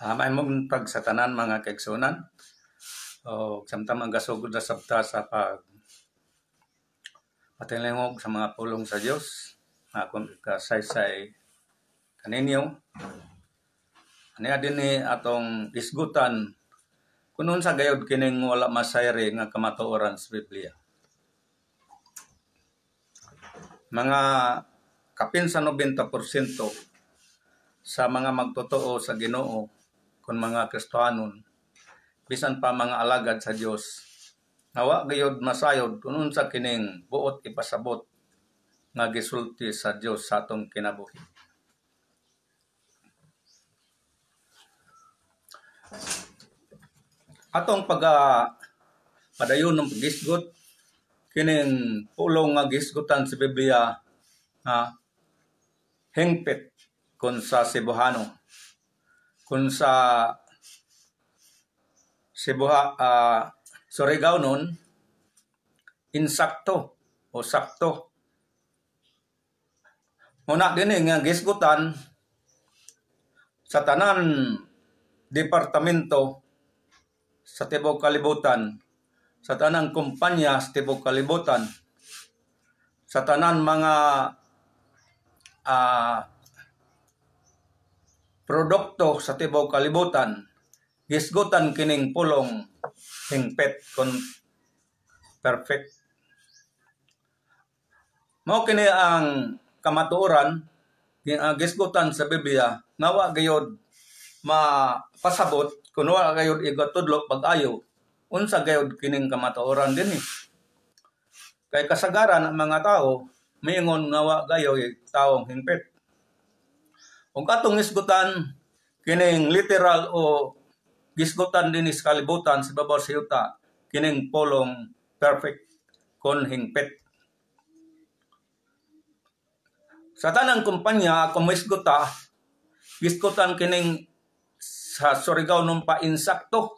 May mong pag sa tanan mga kaigsunan o samtang ang gasugod na sabta sa pag patilingog sa mga pulong sa Dios akong kasaysay kaninyo ania dinhi atong isgutan kunon sa gayud kining wala masayri nga kamatuoran sa Biblia. Mga kapin sa 90% sa mga magtotoo sa Ginoo kun mga Kristiyanon bisan pa mga alagad sa Dios nawa gayud masayod kun unsa kining buot ipasabot nga gisulti sa Dios sa atong kinabuhi. Atong padayon ng pagisgot kining pulong nga gisgutan sa Biblia hingpit kun sa Cebuano kun sa Surigao nun insakto o sakto. Muna din nga gisgutan sa tanan departamento sa tibuok kalibutan, sa tanang kumpanya sa tibuok kalibutan, sa tanan mga produkto sa tibuok kalibutan, gisgutan kining pulong hingpit kon perfect. Mao kini ang kamatuoran gisgutan sa Biblia nawa gayud mapasabot kun wala gayud igatudlo pag-ayo unsa gayud kining kamatuoran dinhi. Kay kasagaran ang mga tao miingon nga wa gayoy taong hingpit. Ug atong isgutan kining literal o gisgutan dinhi sa kalibutan sa babaw sa yuta kining pulong perfect kon hingpit. Sa tanang kumpanya akong misguta gisgutan kining sa Surigao nung pa insakto.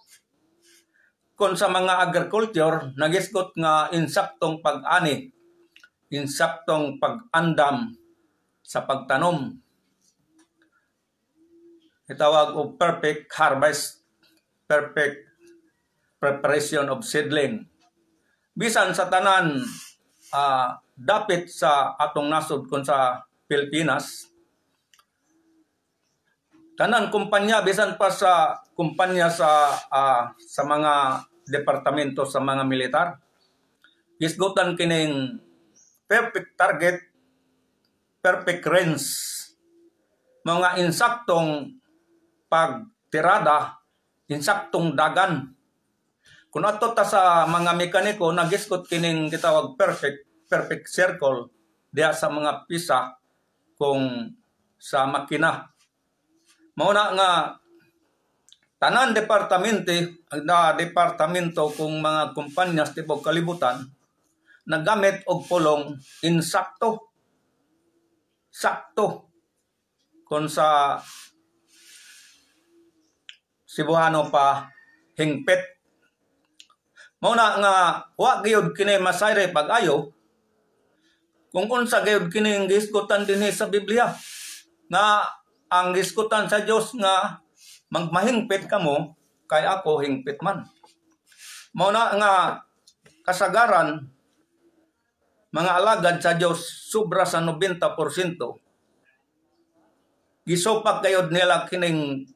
Kung sa mga agriculture, nagisgot nga insaktong pag-ani, insaktong pag-andam sa pagtanom. Itawag o perfect harvest, perfect preparation of seedling. Bisan sa tanan, dapit sa atong nasod kung sa Pilipinas, tanan kumpanya bisan pa sa kumpanya sa mga departamento sa mga militar gisgutan kining perfect target, perfect range, mga insaktong pagtirada, insaktong dagan. Kung ato ta sa mga mekaniko nagisgot kining gitawag perfect circle diha sa mga pisa kung sa makina. Mauna nga tanan departamento kung mga kumpanya sa tibuok kalibutan nagamit og pulong insakto. Sakto. Kung sa Cebuano pa hingpit. Mauna nga wa gyud kini masayre pag-ayo kung unsa gyud kining gisgutan dinhi sa Biblia nga ang gisgutan sa Dios nga magmahingpit kamo kay ako hingpit man. Mao na nga kasagaran mga alagad sa Dios sobra sa 90% gisupak gayud nila kining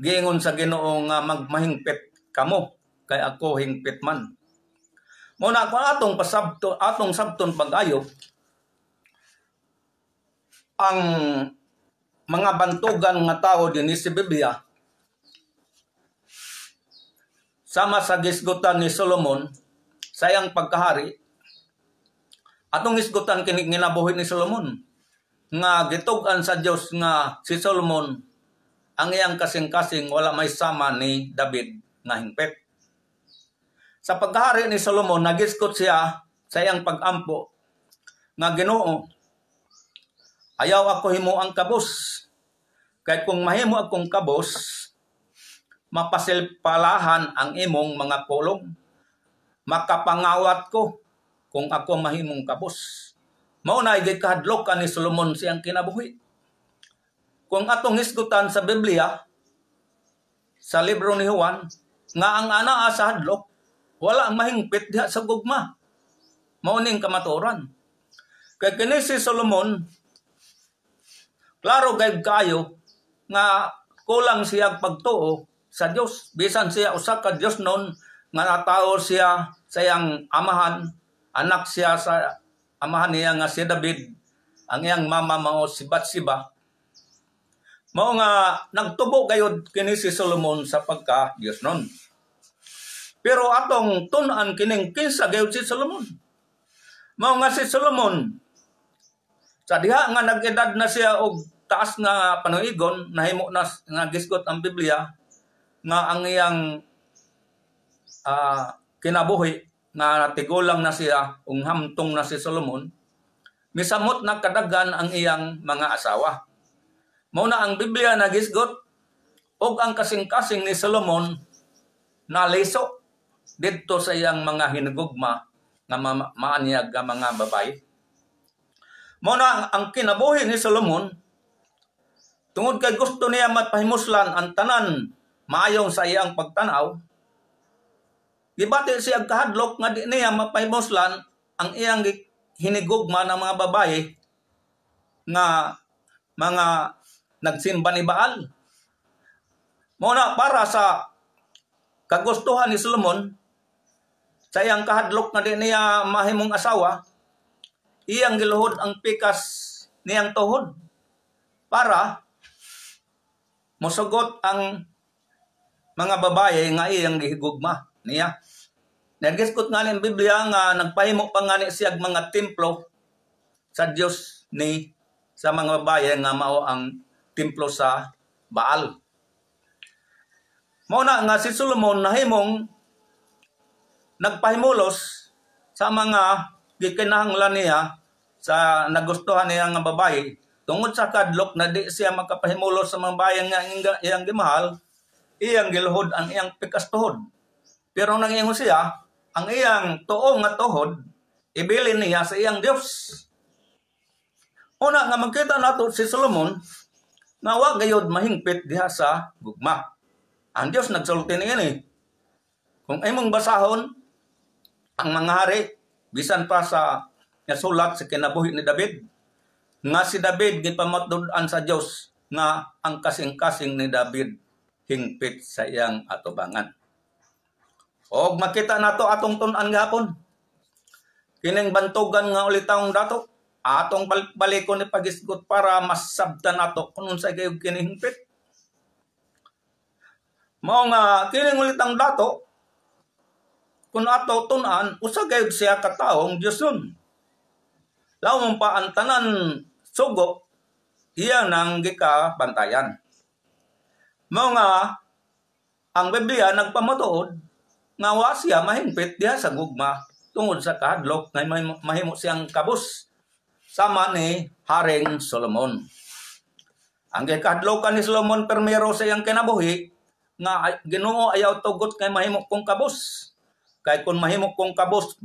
giingon sa Ginoo nga magmahingpit kamo kay ako hingpit man. Mao na kung atong sabton pag-ayo ang mga bantugan nga tao dinhi sa Biblia sama sa gisgutan ni Solomon sa iyang pagkahari atong isgutan kini ginabuhi ni Solomon nga gitug-an sa Dios nga si Solomon ang iyang kasing-kasing wala may sama ni David nga hingpit. Sa pagkahari ni Solomon nagisgot siya sa iyang pag-ampo nga Ginoo ayaw ako himuang kabos. Kaya kung mahimo akong kabos, mapasilpalahan ang imong mga pulong. Makapangawat ko kung ako mahimong kabos. Mao na gikahadlokan ni Solomon siyang kinabuhi. Kung atong hisgutan sa Biblia, sa libro ni Juan nga ang anaa sa hadlok wala ang mahingpit diha sa gugma. Mao ning kamatuoran. Kay kini si Solomon klaro gayud kayo nga kulang siya pagtuo sa Dios. Bisan siya usa ka Dios noon nga natawo siya sa iyang amahan, anak siya sa amahan niya nga si David, ang iyang mama mao si Bathsheba. Mao nga nagtubo gayud kini si Solomon sa pagka Dios noon. Pero atong tun-an kining kinsa gayud si Solomon. Mao nga si Solomon sa diha nga nag-edad na siya og taas nga panuigon, nahimo na nga gisgot ang Biblia nga ang iyang kinabuhi nga tigulang na siya ug hamtong na si Solomon, misamot na kadaghan ang iyang mga asawa. Mao na ang Biblia nagisgot og ang kasing-kasing ni Solomon naliso didto sa iyang mga hinugugma nga maanyag nga mga babae. Mao na ang kinabuhi ni Solomon tungod kay gusto niya mapahimuslan ang tanan maayon sa iyang pagtanaw. Gibati siya kahadlok nga di niya mapahimuslan ang iyang hinigugma ng mga babae nga mga nagsimba ni Baal. Mao na para sa kagustuhan ni Solomon sa iyang kahadlok nga di niya mahimong asawa, iyang giluhod ang pikas niyang tuhod para mosugot ang mga babae nga iyang gihigugma niya. Nagisgot nga ng Biblia nga nagpahimo pa nga ni siya mga templo sa Dios ni sa mga babae nga mao ang templo sa Baal. Mao na nga si Solomon nahimong nagpahimulos sa mga gikinahanglan niya sa nagustuhan niya nga babae tungod sa kadlok na di siya makapahimulos sa mga bayan nga iyang gimahal, iyang giluhod ang iyang pikastuhod. Pero nangingon siya, ang iyang tuo nga tuhod, ibilin niya sa iyang Dios. Una nga magkita nato si Solomon, nga wa gayud mahingpit diha sa gugma. Ang Dios nagsulti niini. Kung imong basahon ang mga hari, bisan pa sa sulat sa kinabuhi ni David, nga si David gipamatdud-an sa Dios nga ang kasing-kasing ni David hingpit sa iyang atubangan. Og makita nato atong tun-an gapon. Kining bantugan nga ulitawng dato, atong balik-balikon ni pagisgot para masabtan nato kung unsay gayud kini hingpit. Mao nga kining ulitang dato kun ato tun-an usa gayud siya ka taong Dios nun. Lawom pa ang tanan sugo iya nang gikabantayan. Mao nga ang Biblia nagpamatuod nga wa siya mahingpit diha sa gugma tungod sa kahadlok nga mahimo siyang kabus sama ni Haring Solomon. Ang gikahadlokan ni Solomon permero sa iyang kinabuhi nga Ginoo ayaw tugot kay mahimo kong kabus. Kay kung mahimo kong kabus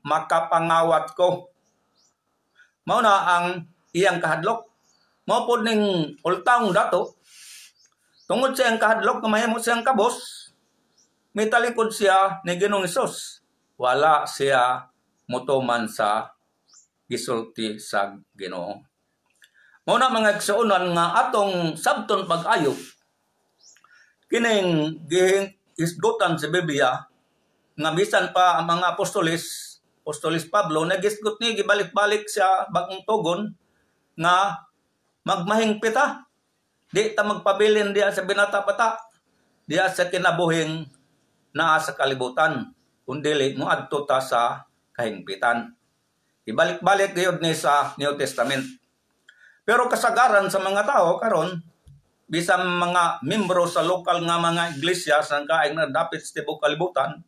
makapangawat ko. Mao na ang iyang kahadlok. Mao pod ning ultawng dato tungod sa iyang kahadlok nga mahimo siyang kabus, mitalikod siya ni Ginoong Hesus. Wala siya mutuman sa gisulti sa Ginoo. Mao na mga igsuonan nga atong sabton pag-ayo kining gihisgutan sa Biblia nga bisan pa ang mga apostolis Pablo nagisgot ni gibalik-balik siya bagong tugon nga magmahingpita. Di ta magpabilin diya sa binata-bata, diya sa kinabuhing naa sa kalibutan, kundi moadto ta sa kahingpitan. Ibalik-balik gayud ni sa New Testament. Pero kasagaran sa mga tao karon bisan mga membro sa lokal nga mga iglesia sang kaayong nadapit sa tibuok kalibutan,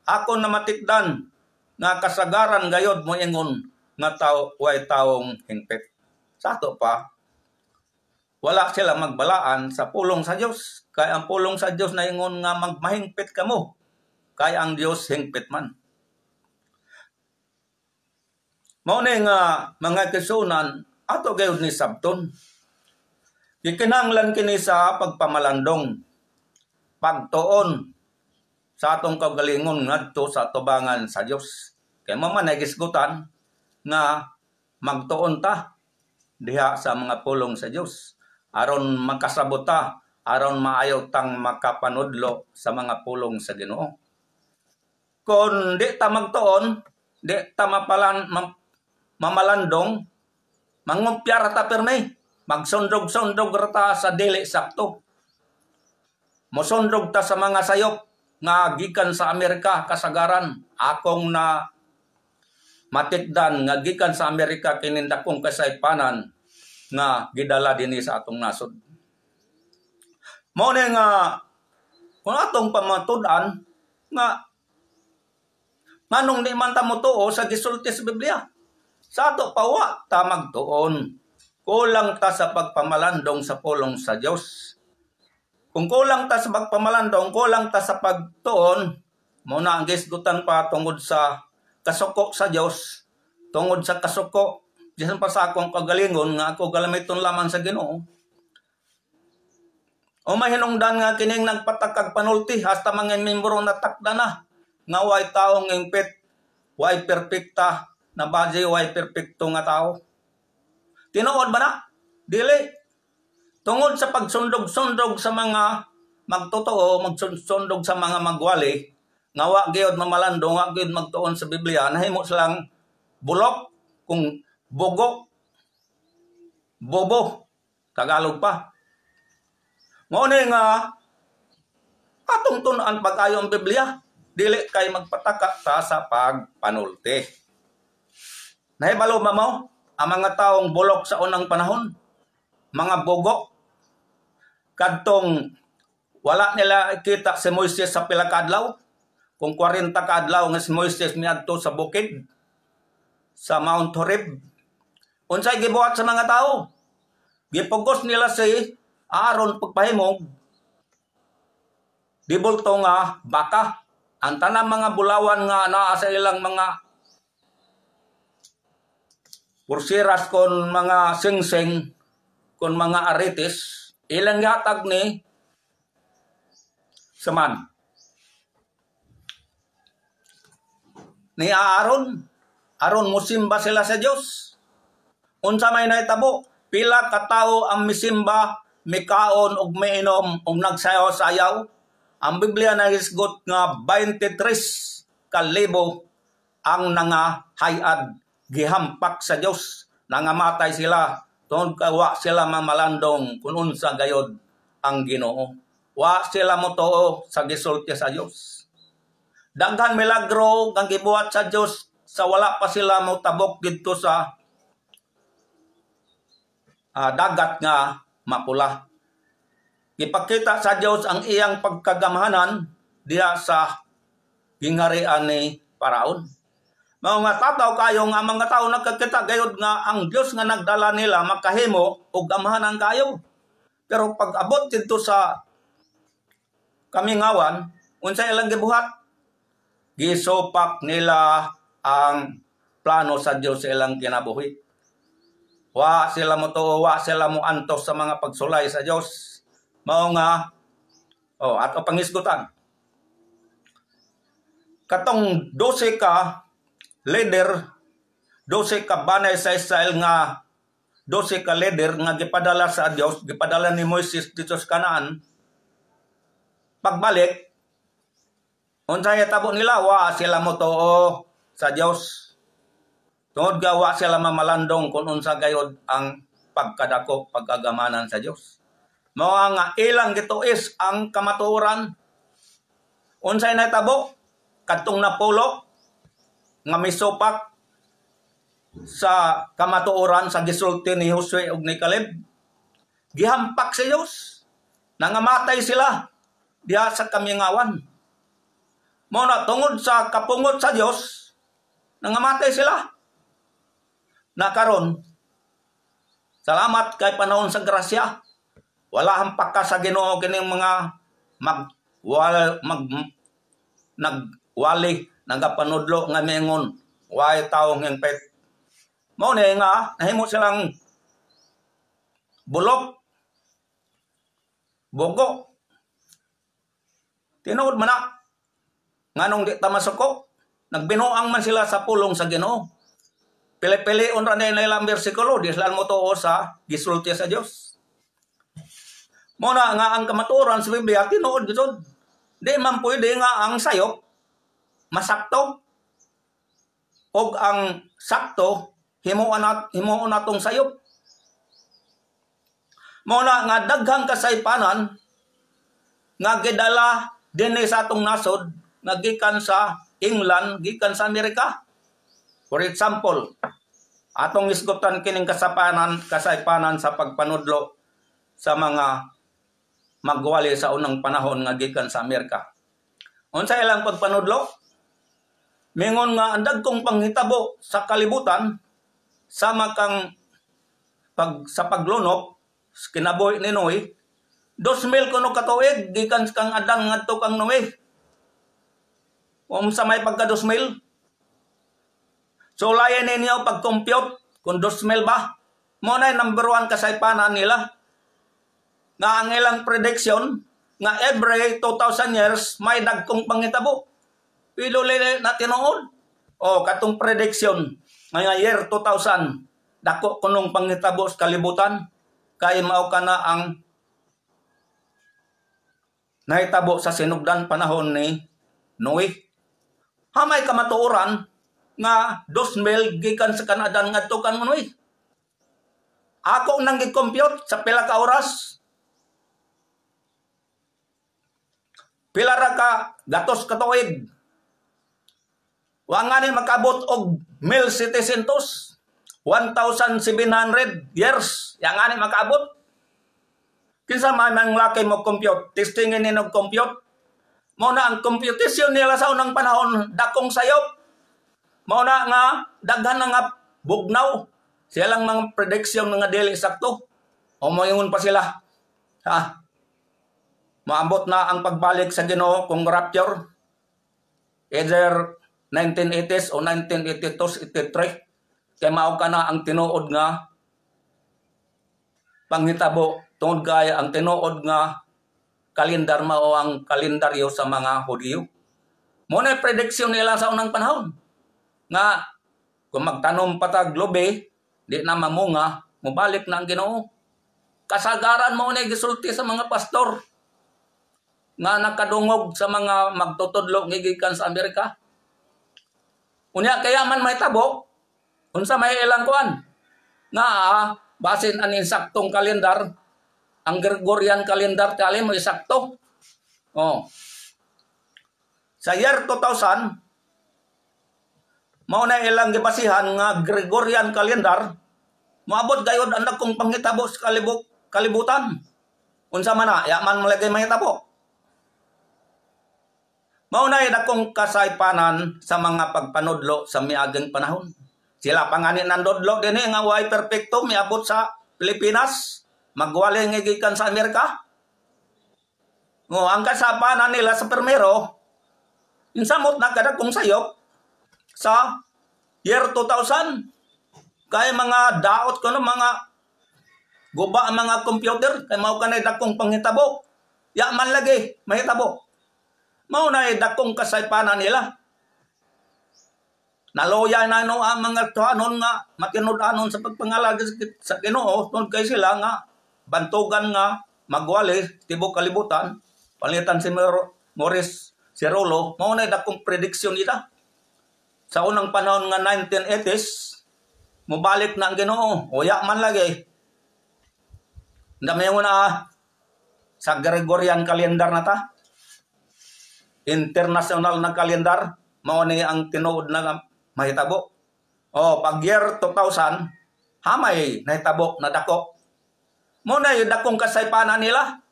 ako na matikdan nga kasagaran gayod mo ingon nga way taong hingpit. Sa ato pa, wala sila magbalaan sa pulong sa Dios. Kaya ang pulong sa Dios na ingon nga magmahingpit kamo. Kaya ang Dios hingpit man. Mao ni nga mga kisunan ato gayud ni sabton. Gikinahanglan kini sa pagpamalandong. pagtuon sa atong kaugalingon ngadto sa tubangan sa Dios. Kay maman nagisgutan nga magtuon ta diha sa mga pulong sa Dios aron makasabot ta, aron maayo tang makapanudlo sa mga pulong sa Ginoo. Kung di ta magtuon, di ta mamalandong, mangumpya rata perme, magsundog-sundog rata sa dili sakto. Mosundog ta sa mga sayop nga gikan sa Amerika kasagaran. Akong na matikdan nga gikan sa Amerika kinindakong kasaypanan nga gidala dinhi sa atong nasod. Mao ni nga kung atong pamatud-an nga nganong di man ta motuo sa gisulti sa Biblia. Sa ato pawa ta magtuon. Kulang ta sa pagpamalandong sa pulong sa Dios. Kung kulang ta sa pagpamalandong, kulang ta sa pagtuon, mo na ang gisgutan pa tungod sa kasuko sa Dios, tungod sa kasuko diyan pa sa akong kagalingon nga ako galamiton lamang sa Ginoo. O mahinungdan nga kining nagpatakag panulti hasta mga membro na takda na nga way taong ingpit, way perpekta na body, way perpekto nga tao. Tinuod ba na? Dili. Tungod sa pagsundog-sundog sa mga magtotoo, magsundog sa mga magwali, nga wa gyud mamalandong, wa gyud magtuon sa Biblia, nahimo silang bulok kung bogo, bobo, Tagalog pa. Mao ni nga atong tun-an pag-ayo ang Biblia, dili kay magpataka ta sa pagpanulti. Nahibalo ba mo ang mga taong bulok sa unang panahon? Mga bogo. Kadtong wala nila kita si Moises sa pila ka adlaw. Kung 40 ka adlaw nga si Moises miadto sa bukid sa Mount Horeb. Unsay gibuhat sa mga tao? Gipugos nila si Aaron pagpahimog. Dibulto nga baka. Ang tanang mga bulawan nga naa sa ilang mga pursiras kon mga singsing, kon mga aritis, ilang yatag ni saman. Ni Aaron, aron musimba sila sa Dios. Unsa may nahitabo, pila ka tawo ang misimba, mikaon ug miinom ug nagsayaw-sayaw. Ang Biblia nagisgot nga 23,000 ang nangahayad gihampak sa Dios, nangamatay sila tungod kay wa sila mamalandong kun unsa gayod ang Ginoo. Wa sila motuo sa gisulti sa Dios. Daghan milagro kang gibuhat sa Dios sa wala pa sila motabok didto sa dagat nga mapula. Ipakita sa Dios ang iyang pagkagamhanan diha sa gingharian ni Paraon. Mga tataw kayo nga mga tao nagkakita gayod nga ang Dios nga nagdala nila makahimo og gamhanan kayo. Pero pag abot dito sa kamingawan, unsa ilang gibuhat? Gisopak nila ang plano sa Dios sa ilang kinabuhi. Wa sila mo tuo, wa sila mo antos sa mga pagsulay sa Dios. Mao nga ato pangisgutan. Katong 12 ka leader, 12 ka banay sa Israel nga 12 ka leader nga gipadala sa Dios, gipadala ni Moises dito sa Kanaan. Pagbalik, unsay tabo nila? Wa sila motuo sa Dios. Tungod ga wa sila mamalandong kung unsa gayod ang pagkadako, pagagamanan sa Dios. Mao nga ilang gituis ang kamatuoran. Unsay nahitabo? Kadtong napulo nga misupak sa kamatuoran sa gisulti ni Josue ug ni Caleb. Gihampak sa Dios. Nangamatay sila diha sa kamingawan. Mao na tungod sa kapungot sa Dios, nangamatay sila. Na karon, salamat kay panahon sa grasya. Wala hampak ka sa Ginoo kining mga nagwali, nagapanudlo nga mingon, way taong hingpit. Mao ni nga nahimo silang bulok, bogo. Tinuod man na. Nganong di ta masuko. Nagbinuang man sila sa pulong sa Ginoo. Pili-pilion ra nila ilang bersikulo. Di sila mo tuo sa gisulti sa Dios. Muna nga ang kamatuoran sa Biblia, tinuod gito. Di man pwede nga ang sayop masakto. O ang sakto, himuon natong sayop. Muna nga daghang kasaypanan nga gidala dinhi sa atong nasod nga gikan sa England, gikan sa Amerika. For example, atong isgutan kining kasaypanan sa pagpanudlo sa mga magwali sa unang panahon nga gikan sa Amerika. Unsa ilang pagpanudlo? Mingon nga ang dagkong panghitabo sa kalibutan sama kang sa paglunok kinabuhi ni Noe, 2,000 kuno katuig gikan kang Adan ngadto kang Noe. Sa may pagka 2,000. So layan ninyo pag-compute kung 2,000 ba. Mo na number 1 kasaypanan nila. Nga ang ilang prediction nga every 2,000 years may dagkong panghitabo. Pilo lili na tinuod. O katong prediction nga year 2000 dako kunong panghitabo sa kalibutan. Kaya mao kana ang nahitabo sa sinugdan panahon ni Noe. Hamay kamatuoran nga 2,000 gikan sa Kanadan ngadto kan Noe. Ako nang gi-compute sa pila ka oras. Pila ra ka gatos ka tuig. Wa nga ni makabot og 1,700. 1,700 years. Yang ani makaabot. Kinsa man ang laki mo compute. Testingin ni compute. Mao na ang computation nila sa unang panahon. Dakong sayop. Mao na nga daghan na nga bugnaw. Silang mga prediction nga dili sakto. O moingon pa sila. Ha? Maabot na ang pagbalik sa Ginoo kung rapture. Either 1980s o 1982, 83. Kaya mao ka na ang tinuod nga panghitabo tungod kaya ang tinuod nga kalendar mao ang kalendaryo sa mga Hudyo. Mo na prediction nila sa unang panahon nga kung magtanom patag lobe di na mamunga, mobalik na ang Ginoo. Kasagaran mo na gisulti sa mga pastor nga nakadungog sa mga magtutudlo gikan sa Amerika. Unya kaya man may tabo unsa may ilang kuan nga basin anin saktong kalendar ang Gregorian calendar kali mo isakto. Oh. Sa year 2000 mao na ilang gibasihan nga Gregorian calendar moabot gayud ang dagkong panghitabo sa kalibutan. Unsa man na ya man malagay mahitabo. Mao na dagkong kasaypanan sa mga pagpanudlo sa miaging panahon. Sila pangani nandodlo dinhi nga way perpekto miabot sa Pilipinas, magwali nga gikan sa Amerika. Ngo ang kasapanan nila sa permero insamot na kada kung sayop sa year 2000 kay mga daot ko no mga guba ang mga computer kay mao kanay dakong panghitabo. Ya man lagi mahitabo. Mao na dakong kasaypanan nila. Naloya na no ang mga tuhanon nga matinud-anon sa pagpangalag sa Ginoo tungod kay sila nga bantugan nga magwali tibok kalibutan palitan si Morris Cerullo mao na dakong prediction nila sa unang panahon nga 1980s mobalik na ang Ginoo uya man lagi ndamay mo na sa Gregorian calendar na ta international na kalendar mao ni ang tinuod na mahitabo. O pag year 2000 hamay nahitabo na dako. Mo na yung dakong kasaypanan nila.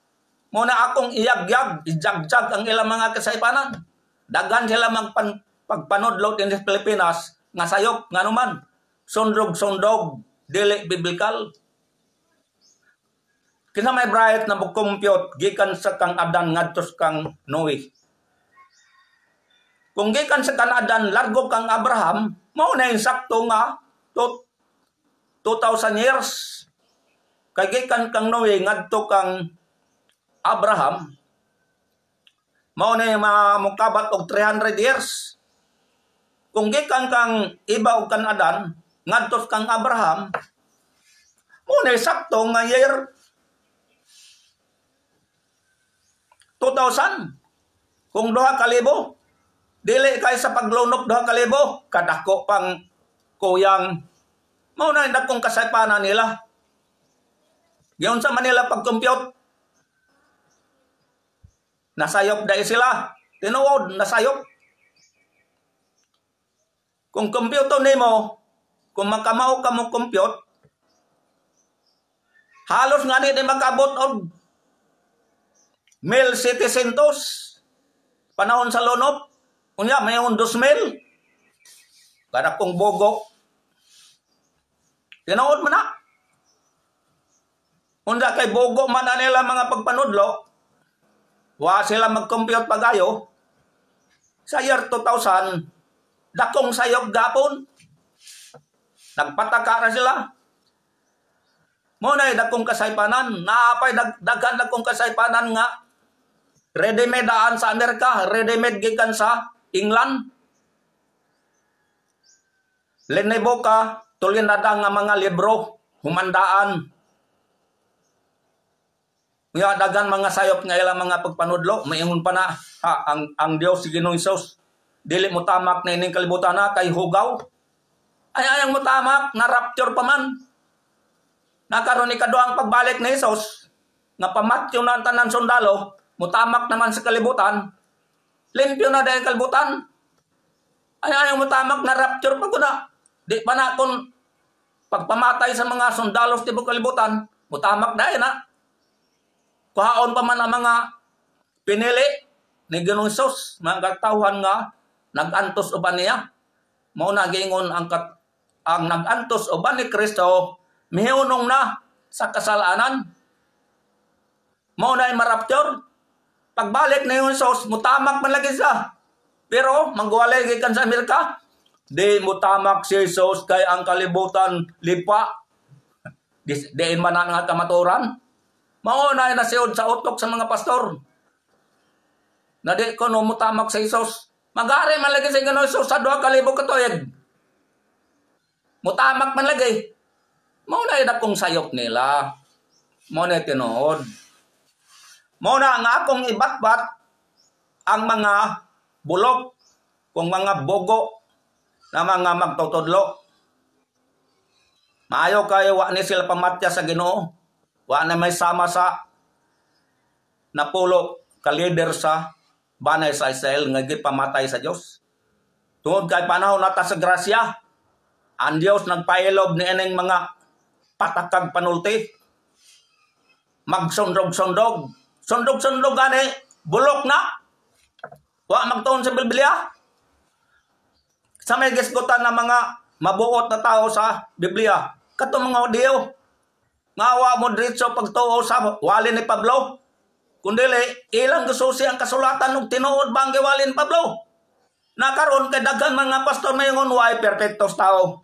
Mo na akong iyagyag, ijagjag ang ilang mga kasaypanan. Daghan sila pagpanudlo din sa Pilipinas nga sayop nga naman. Sundog-sundog, dili biblical. Kina may bright na compute gikan sa kang Adan ngadtos kang Noe. Kung gikan sa Kanadan, largo kang Abraham, mao na yung sakto nga 2,000 years. Kay gikan kang Noe, ngadto kang Abraham, mao na mukabat og 300 years. Kung gikan kang iba og kan Adan, ngadtos kang Abraham, mo na sakto nga year 2000. Kung 2,000, dili kay sa paglunok 2,000, kadako pang kuyang. Mao na dakong kasaypanan nila. Giyon sa Manila pag-compute, nasayop dahil sila. Tinuod, nasayop. Kung compute nimo, kung makamaw ka mo compute, halos nga di makabot og 1,700 panahon sa lunop. Unya, may 2,000. Kada kong bogo. Tinuod mo na. Unda kay bogo man na nila mga pagpanudlo, wa sila mag-compute pagayo. Sa year 2000, dakong sayop gapon. Nagpataka na sila. Muna dakong kasaypanan. Naapay daghan dakong kasaypanan nga ready-made daan sa Amerika, ready-made gikan sa England. Linibo ka, tulin na nga mga libro, humandaan. Nga dagan mga sayop nga ilang mga pagpanudlo, maingon pa na, ang Dios si Ginoong Hesus, dili mo tamak na ining kalibutan na kay hugaw. Ayang mo tamak, na rapture pa man. Nakaroon ni kaduang pagbalik ni Hesus, nga pamatyo na ang tanan sundalo, mutamak naman sa kalibutan, limpyo na dahil kalibutan. Ayang mo tamak, na rapture pa ko na. Di pa na kung pagpamatay sa mga sundalos tibok kalibutan, mutamak dahil na. Kuhaon pa man ang mga pinili ni Ginoong Hesus, mga katawhan nga nagantos uban niya. Mao na giingon ang nagantos uban ni Kristo mihunong na sa kasalanan. Mao na marapture. Pagbalik ni Hesus, mutamak man lagi siya. Pero mangguwalay gikan sa Amerika, di mutamak si Hesus kay ang kalibutan lipa. Diin man nga kamaturan. Mauna na siod sa utok sa mga pastor. Na di ko no mutamak sa Hesus. Mag-ari man lagi sa Ginoong Hesus sa 2,000 katoyeg. Mutamak man lagi. Mauna na kong sayop nila. Mauna tinuod. Mauna nga akong ibatbat ang mga bulok, kung mga bogo na mga magtutudlo. Maayo kayo wa ni sila pamatya sa Ginoo. Wa na may sama sa napulo ka-leader sa banay sa Israel nga gipamatay sa Dios. Tungod kay panahon nata sa grasya, ang Dios nagpailob ni ining mga patakag panulti. Magsundog-sundog. Sundog-sundog gani, bulok na. Wa magtuon sa Biblia. Sa may gisgutan ng mga mabuot na tao sa Biblia, kato mga Dio. Ngawa mo diretso pagtuo sa wali ni Pablo. Kundili, ilang gususi ang kasulatan ng tinuod ba ang giwali ni Pablo? Nakaroon kay daghang mga pastor mayon way perfectos tao.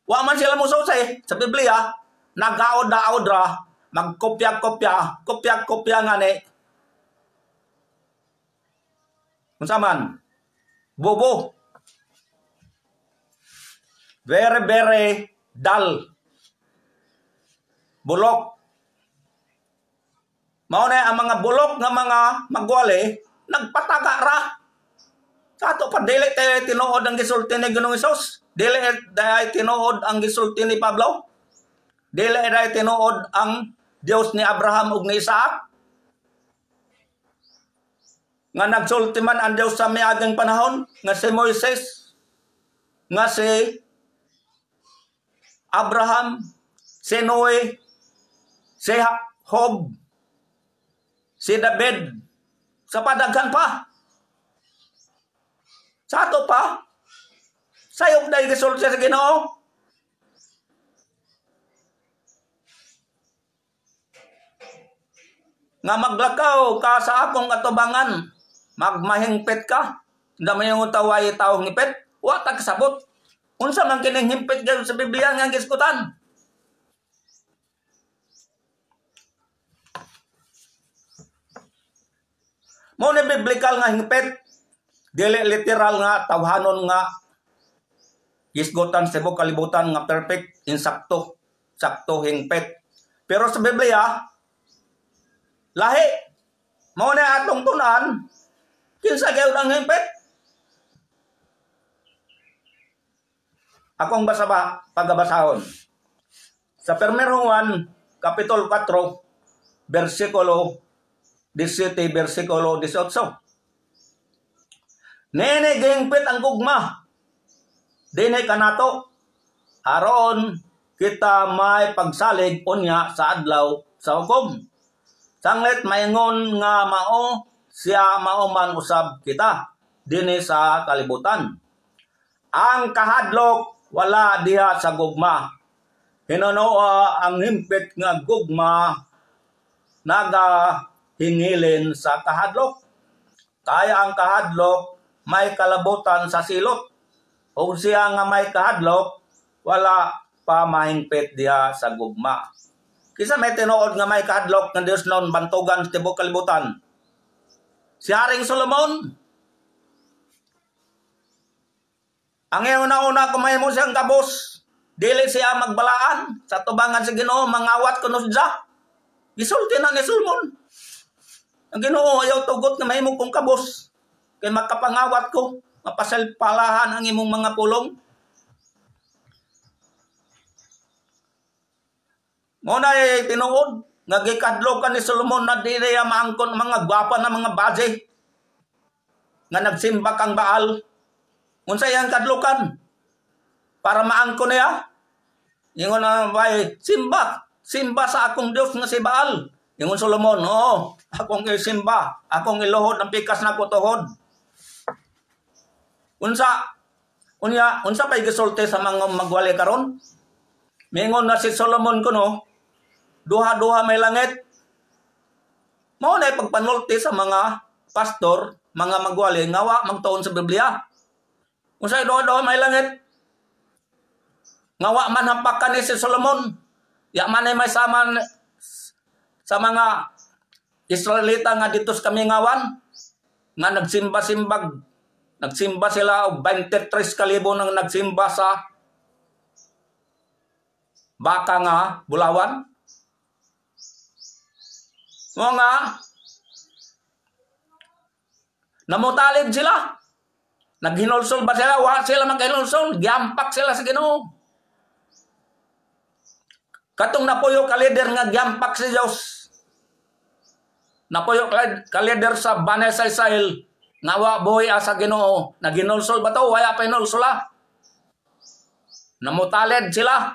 Wa man sila mususi sa Biblia, nagaod-daod ra, magkopya-kopya, kopya-kopya nga ni. Unsa man? Bobo. Very, very dull. Bulok. Mao na ang mga bulok nga mga magwali, nagpataga ra. Sa ato pa dili tayo tinuod ang gisulti ni Ginoong Hesus. Dili tayo tinuod ang gisulti ni Pablo. Dili tayo tinuod ang Dios ni Abraham ug ni Isaac. Nga nagsulti man ang Dios sa miaging panahon, nga si Moises, nga si Abraham, si Noe, si Job, si David, sa padaghan pa. Sa ato pa, sayop na igisulti sa Ginoo. Nga maglakaw ka sa akong atubangan, magmahingpit ka, na may yung taway taong ngipit, wata kasabot. Unsa man kining himpit gayon sa Biblia nga giskutan. Mo ni biblikal nga hingpit, dili literal nga tawhanon nga gisgotan sa tibuok kalibutan nga perfect, insakto, sakto hingpit. Pero sa Biblia, lahi. Mao na atong tunan, kinsa gyud ang hingpit? Akong pagabasahon. Sa 1 Juan, Kapitulo 4, versikulo 17, versikulo 18. Nene gihingpit ang gugma, dinhi kanato, aron kita may pagsalig unya sa adlaw sa hukom. Sanglit maingon nga mao siya mauman usab kita dinhi sa kalibutan. Ang kahadlok wala diha sa gugma. Hinunoa ang himpit nga gugma nagahingilin sa kahadlok. Kaya ang kahadlok may kalabutan sa silot. O siya nga may kahadlok wala pa mahingpit diha sa gugma. Kisa may tinuod nga may kahadlok nga Dios noon bantugan sa tibuok kalibutan. Si Haring Solomon. Ang una-una kumahimo siyang kabos, dili siya magbalaan sa tubangan sa Ginoo, mangawat kuno siya. Gisulti na ni Solomon. Ang Ginoo ayaw tugot nga mahimo kong kabos, kay makapangawat ko, mapasalpalahan ang imong mga pulong. Muna tinuod, nga gikadlokan ni Solomon na di niya maangkon mga gwapa na mga baje nga nagsimba kang Baal. Unsa yang kadlokan? Para maangkon niya. Ingon na bay, simba sa akong Dios nga si Baal. Ingon Solomon, oo, akong isimba, akong iluhod ng pikas na kutuhod. Unsa pa'y gisulti sa mga magwali karon? Mingon na si Solomon kuno, duha-duha may langit. Mao na pagpanulti sa mga pastor, mga magwali, ngawa magtuon sa Biblia. Unsay duha-duha may langit? Ngawa man hampakan ni si Solomon. Ya man ay may saman sa mga Israelita nga dito sa kami ngawan, nga nagsimba sila og 23,000 nang nagsimba sa baka nga bulawan. Mga namutalid sila. Naghinulsol ba sila? Wa sila maghinulsol. Giampak sila sa Ginoo. Katong napuyo ka leader nga giampak si Dios. Napuyo ka leader sa Banay Saysayl nga wa buhi sa Ginoo. Naghinulsol ba to? Waya pa hinulsula. Namutalid sila.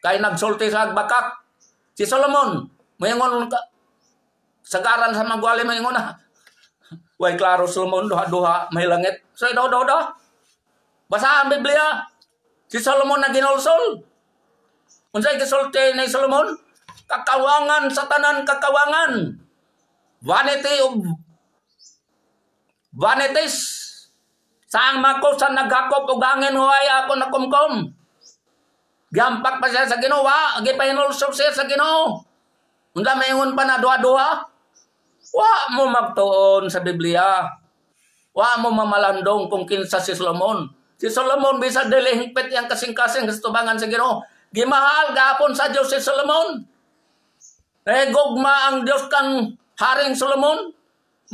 Kay nagsulti sa bakak. Si Solomon, mayngon sagaran sa magwali, mayngon na. Way klaro Solomon, duha-duha may langit. So, daw. Basa ang Biblia. Si Solomon na ginulsol. Unsay gisulti ni Solomon? Kakawangan sa tanan kakawangan. Vanity of vanities. Saang mako sa naghakop og hangin huway ako nakumkom. Giampak pa siya sa Ginoo, gipahinulsol siya sa Ginoo. Unsa mayngon pa na duha-duha? Wa mo magtuon sa Biblia. Wa mo mamalandong kung kinsa si Solomon. Si Solomon bisa dili hingpit yang kasing-kasing sa tubangan sa Ginoo. Gimahal gapon sa Dios si Solomon. Gugma ang Dios kang Haring Solomon.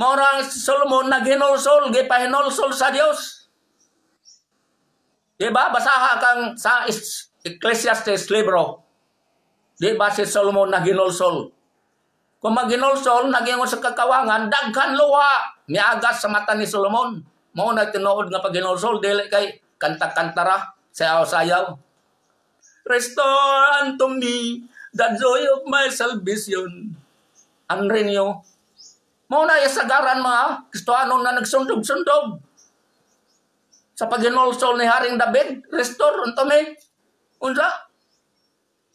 Maurang si Solomon naghinulsol, gipahinulsol sa Dios. Diba? Basaha kang sa Ecclesiastes libro. Diba si Solomon naghinulsol? Kung maghinulsol, nagingon sa kakawangan, daghan luha niagas sa mata ni Solomon. Mao na tinuod nga paghinulsol, dili kay kanta-kantara, sayaw-sayaw. Restore unto me the joy of my salvation. And renew. Mao na isagaran mga Kristohanon na nagsundog-sundog. Sa paghinulsol ni Haring David, restore unto me. Unsa?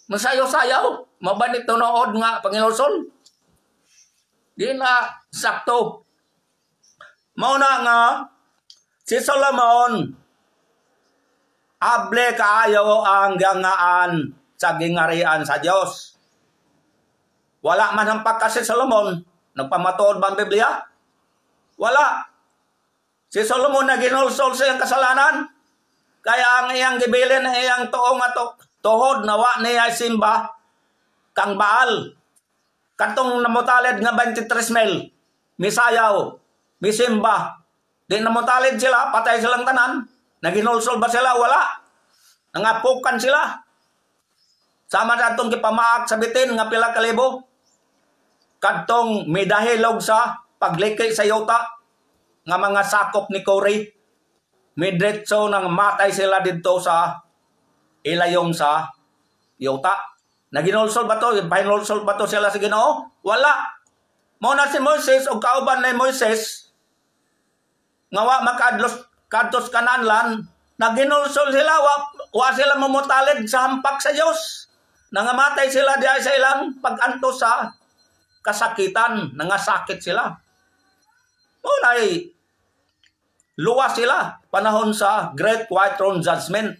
Masayaw-sayaw. Mabanit tunood nga paghinulsol. Di na sakto. Mauna nga, si Solomon, able kaayo ang gangaan sa gingarian sa Dios. Wala man hampak ka si Solomon, nagpamatuod ba ang Biblia? Wala. Si Solomon na ginulsol sa iyang kasalanan. Kaya ang iyang gibilin, iyang tuong ato, tuhod na wa niya simba, kang Baal. Katong namutalid nga 23 mil, misayaw, misimba. Di namutalid sila, patay silang tanan. Naginulsol ba sila? Wala. Nangapukan sila. Sama na itong kipamaak sa bitin nga pila kalibo. Katong midahilog sa pagliki sa yuta nga mga sakop ni Cory. Midretso nang matay sila dito sa ilayong sa yuta. Naginulsol ba to? Pahinulsol ba to sila sa Ginoo? Wala. Muna si Moises o kauban ni Moises nga wa makadlos kadtos kananlan, naginulsol sila, wa sila mumutalid sa hampak sa Dios. Nangamatay sila diay sa ilang pag-anto sa kasakitan, nangasakit sila. Unay luwas sila panahon sa Great White Throne Judgment.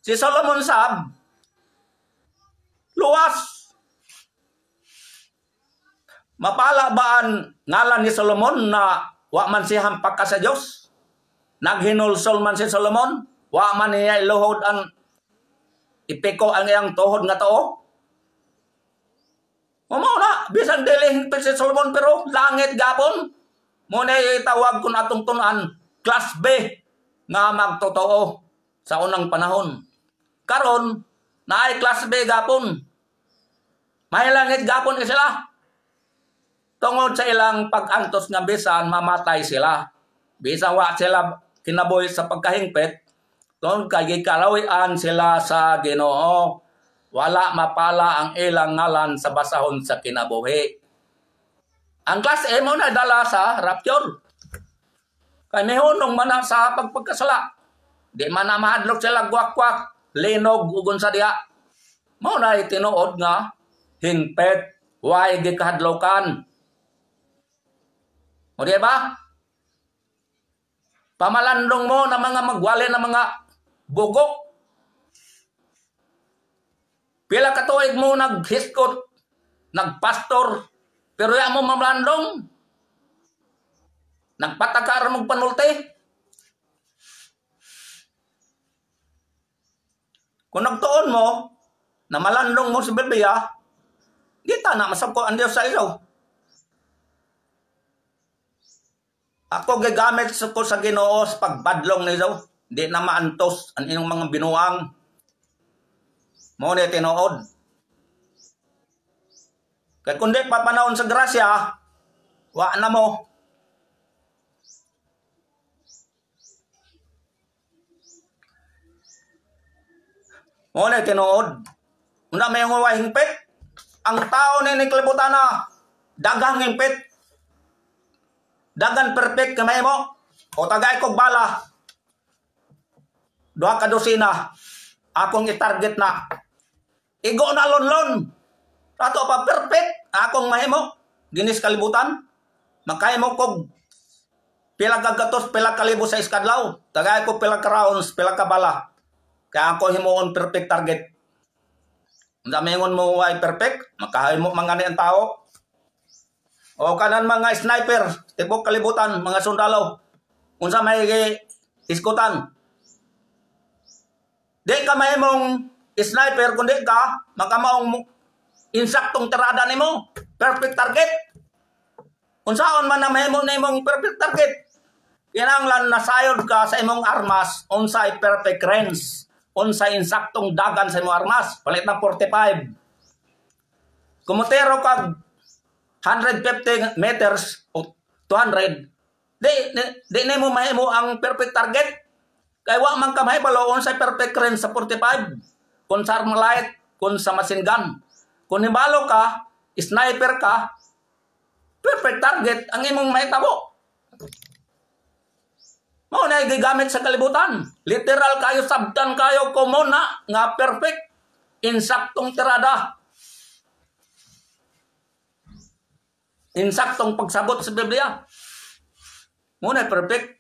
Si Solomon sab luwas. Mapala ba ang ngalan ni Solomon na wa man siya hampak ka sa Dios? Naghinulsol man si Solomon, wa man niya iluhod ang ipiko ang iyang tuhod nga too. Mao na, bisan dili hingpit si Solomon pero langit gapon. Muna itawag kun atong tunan, class B nga magtotoo sa unang panahon. Karon naay class B gapon. May langit gapon sila. Tungod sa ilang pag-antos nga bisan mamatay sila. Bisan wa sila kinabuhi sa pagkahingpit, tungod kay kalawian sila sa Ginoo. Wala mapala ang ilang ngalan sa basahon sa kinabuhi. Ang class A mo na dala sa rapture. Kay mihunong man sa pagpagkasala. Di man na mahadlok sila gwak-gwak, linog ugon sa diha. Mao na tinuod nga hingpit, way gikahadlokan. O di ba? Pamalandong mo na mga magwali na mga bugok. Pila ka tuig mo naghiskot, nagpastor, pero ya mo mamalandong. Nagpatakar mong panulti. Kung nagtuon mo, na malandong mo sa Biblia, di ta na masabko ang Diyos sa ilaw. Ako gagamit ko sa Ginoo sa pagbadlong niyo, di na maantos ang inyong mga binuang. Mo ni tinuod. Kaya kung di papanahon sa grasya, wa na mo. Mo ni tinuod. Una may nga hingpit. Ang tao ni kalibutan na dagang hingpit. Dagan perfect kamay mo. O tagay kog bala. 2 ka dosina. Akong i-target na. Igo na lon-lon. Tato pa perfect. Akong mahimo. Ginis kalibutan. Makahimo kog pila ka gatos, pila ka libo sa iskadlaw. Tagay ko pila ka rounds, pila ka bala. Kaya ako himuon perfect target. Ang damingon mo ay perfect. Makahimo mangani ang tao. O kanan mga sniper, tibok kalibutan, mga sundalo. Unsa may iskutan. Di ka may mong sniper, kundi ka, makamaong insaktong tirada nimo. Perfect target. Unsaon man na may mong perfect target. Kinanglan nasayod ka sa imong armas, unsay perfect range. Unsay insaktong dagan sa imong armas. Palit na 45. Kumutero kag 150 meters o 200, di na mo mahimo ang perfect target. Kaya wa man ka mahibalo unsay perfect range sa 45. Kung sa armalite, kung sa machine gun. Kung hibalo ka, sniper ka, perfect target ang imong mahitabo. Mao na gigamit sa kalibutan. Literal kayo, sabdan kayo, komuna nga perfect. Insaktong tirada. Insaktong pagsabot sa Biblia. Muna perfect.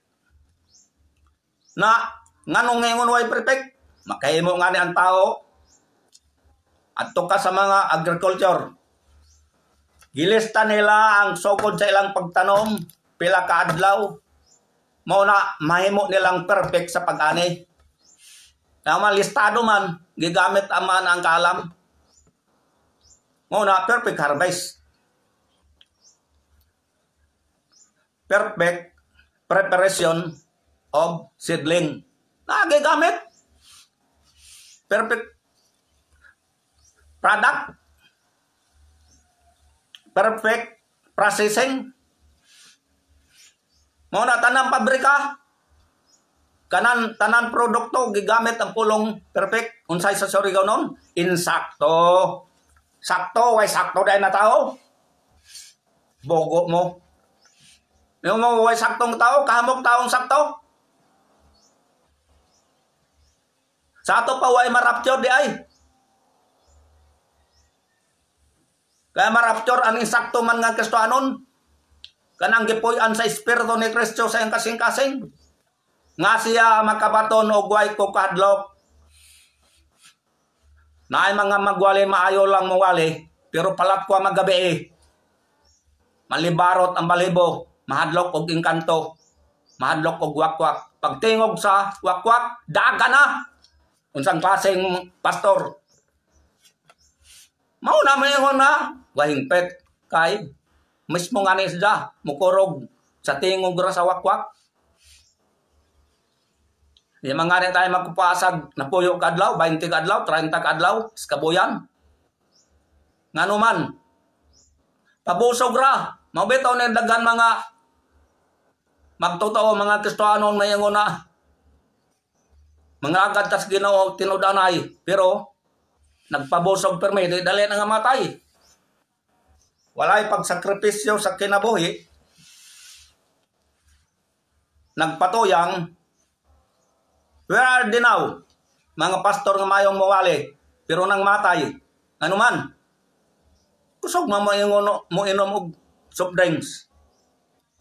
Na nganong ngayon way perfect? Makahimo nga ni ang tao. Adto ka sa mga agriculture. Gilista nila ang sukod sa ilang pagtanom. pila ka adlaw mao na mahimo nilang perfect sa pag-ani. Naman listado man gigamit aman ang kalam. Mao na perfect harvest. Perfect preparation of seedling. Nagigamit. Perfect product. Perfect processing. Mao na tanang pabrika. Tanan produkto gigamit ang pulong perfect. Unsay sa Surigao nun? Insakto. Sakto, way sakto dahil na tao. Bogo mo. Yung mga way saktong tao, kahamok taong sakto. Sa ato pa way marapture di ay. Kaya marapture ang insakto man nga Kristohanon. Kanang gipuy-an sa Espiritu ni Kristo sa iyang kasing-kasing. Nga siya makabaton o guway ko kahadlok. Na ay mga magwali, maayo lang mawali. Pero palapwa magabi malibarot ang balibo. Mahadlok og engkanto. Mahadlok og wakwak. Pagtingog sa wakwak, daga na. Unsang klaseng pastor. Mao na mayingon na. Wahingpet kay mismo nga ni siya mukurog sa tingog ra sa wakwak. Di mga rin tayo magpapasag na puyo kadlaw, 20 kadlaw, 30 kadlaw, skabuyan. Nga naman, pabusog ra. Mabitaw na dagan mga magtotoo mga Kristohanon mayingon na. Mga agad tas Ginoo tinudanay, pero nagpabusog permi, dali na nga matay. Walay pagsakripisyo sa kinabuhi. Nagpatuyang. Where are they now? Mga pastor nga mayong mawali, pero nang matay. Ano man? Kusog man mo inom og soft drinks.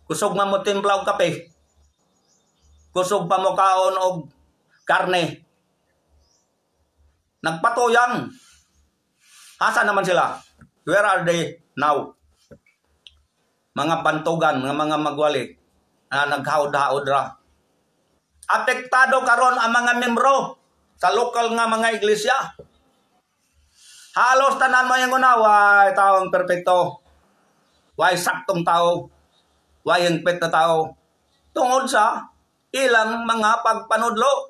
Kusog man mo timpla og kape. Kusog pa mo kaon og karne. Nagpatuyang. Asa naman sila? Where are they now? Mga bantugan, mga magwali na naghaod-haod ra. Apektado karon ang mga membro sa lokal nga mga iglesia. Halos tanan mo yung way taong perpekto. Way saktong tao. Way hingpit na tao. Tungod sa ilang mga pagpanudlo.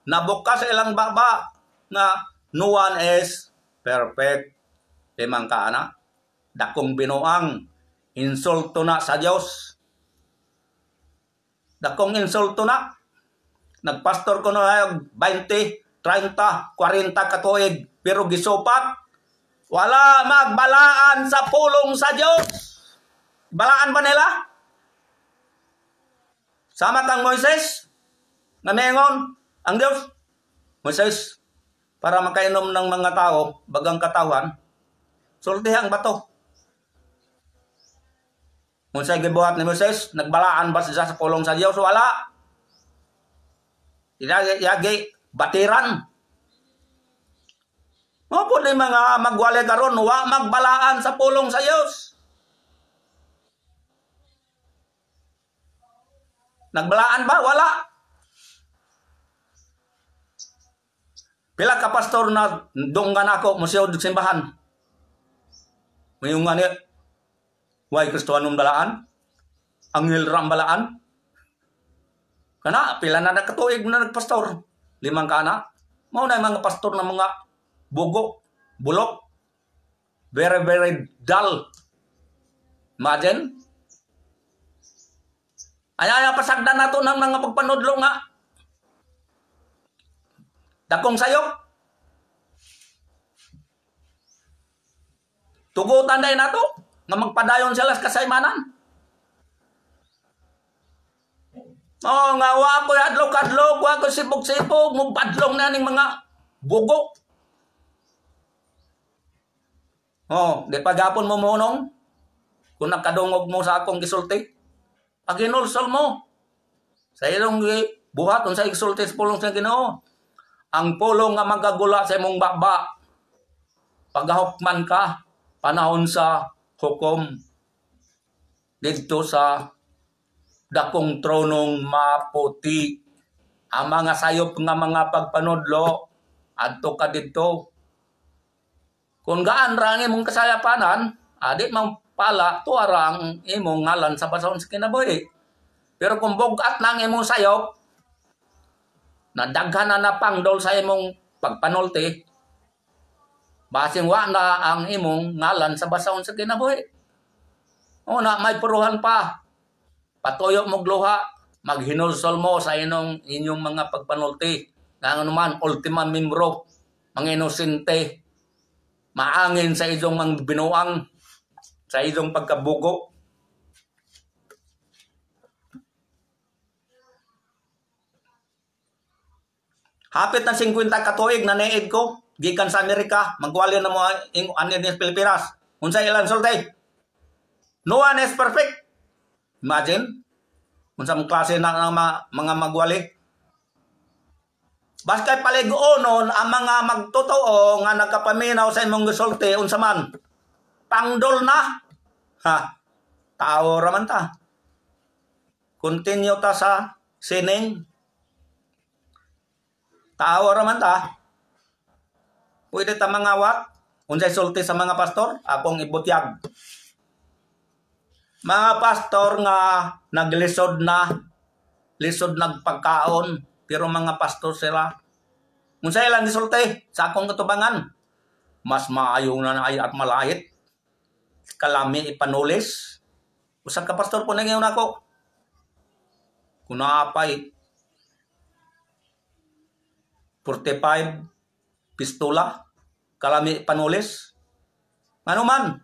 Nabukas sa ilang baba na no one is perfect. Limang kaana. Dakong binuang. Insulto na sa Diyos. Dakong insulto na. Nagpastor ko na 20, 30, 40 katuig. Pero gisupat. Wala magbalaan sa pulong sa Diyos. Balaan ba nila? Sama kang Moises. Namengon ang Diyos. Moises, para makainom ng mga tao, bagang katawan, sultihang bato. Unsay gibuhat ni Moises, nagbalaan ba siya sa pulong sa Diyos? Wala. Yagi batiran. Mo po ni mga magwali karon wa magbalaan sa pulong sa Dios. Nagbalaan ba? Wala. Pila ka pastor na dunggan ako museo sa simbahan. Mayong nga ni way Kristohanon balaan? Anghel ram balaan? Kana, pila na nakatuig na nagpastor. 5 kana. Mao na mga pastor na mga bugo, bulok. Very, very dull. Imagine. Ay, pasagdan na to ng mga pagpanudlo nga. Dakong sayok. Tugutan dahil na to. Nga magpadayon sila sa kasaymanan. Oh, nga wa ko adlok-adlok, wa ko sibog-sibog, mupadlong na ning mga bugo. Oh, di pagapon mo munong kung nakadungog mo sa akong gisulti. Paginulsol mo. Sa ilong buhat unsa isulti sa pulong sa Ginoo. Ang pulong nga magagula sa imong baba. Pagahukman ka panahon sa hukom dito sa dakong tronong maputi. Ang mga sayop nga mga pagpanudlo, adto ka dito. Kung gaan ra ang imong kasayapanan, adi mang pala tuara ang imong ngalan sa basahon sa kinabuhi. Pero kung bugat na ang imong sayop, nadaghan na pangdol sa imong pagpanulti, basing wa na ang imong ngalan sa basahon sa kinabuhi. Una, may puruhan pa. Patuyo mo gluha, maghinulsol mo sa inyong mga pagpanulti. Nga naman, ultima membro, mga inosente, maangin sa iyong mga binuang, sa iyong pagkabugo. Hapit na 50 katuig na naid ko, gikan sa Amerika, magwali na mo ang anin sa Pilipinas. Unsa ilang sultay? No one is perfect. Imagine, unsa mong klase na mga magwali. Basta paliguonon ang mga magtotoo nga nagkapaminaw sa imong gisulti unsa man. Pangdol na. Ha. Tao raman ta. Continue ta sa sining. Tao raman ta. Pwede ta mangawat unsay sulti sa mga pastor, akong ibutyag. Mga pastor nga naglisod na, lisod nagpagkaon, pero mga pastor sila. Unsay ilang gisulti sa akong katubangan, mas maayo na ay at malahit. Kalami ipanulis. Usa ka pastor po nangayon ako. Kunapay 45 pistola, kalami ipanulis. Ano man?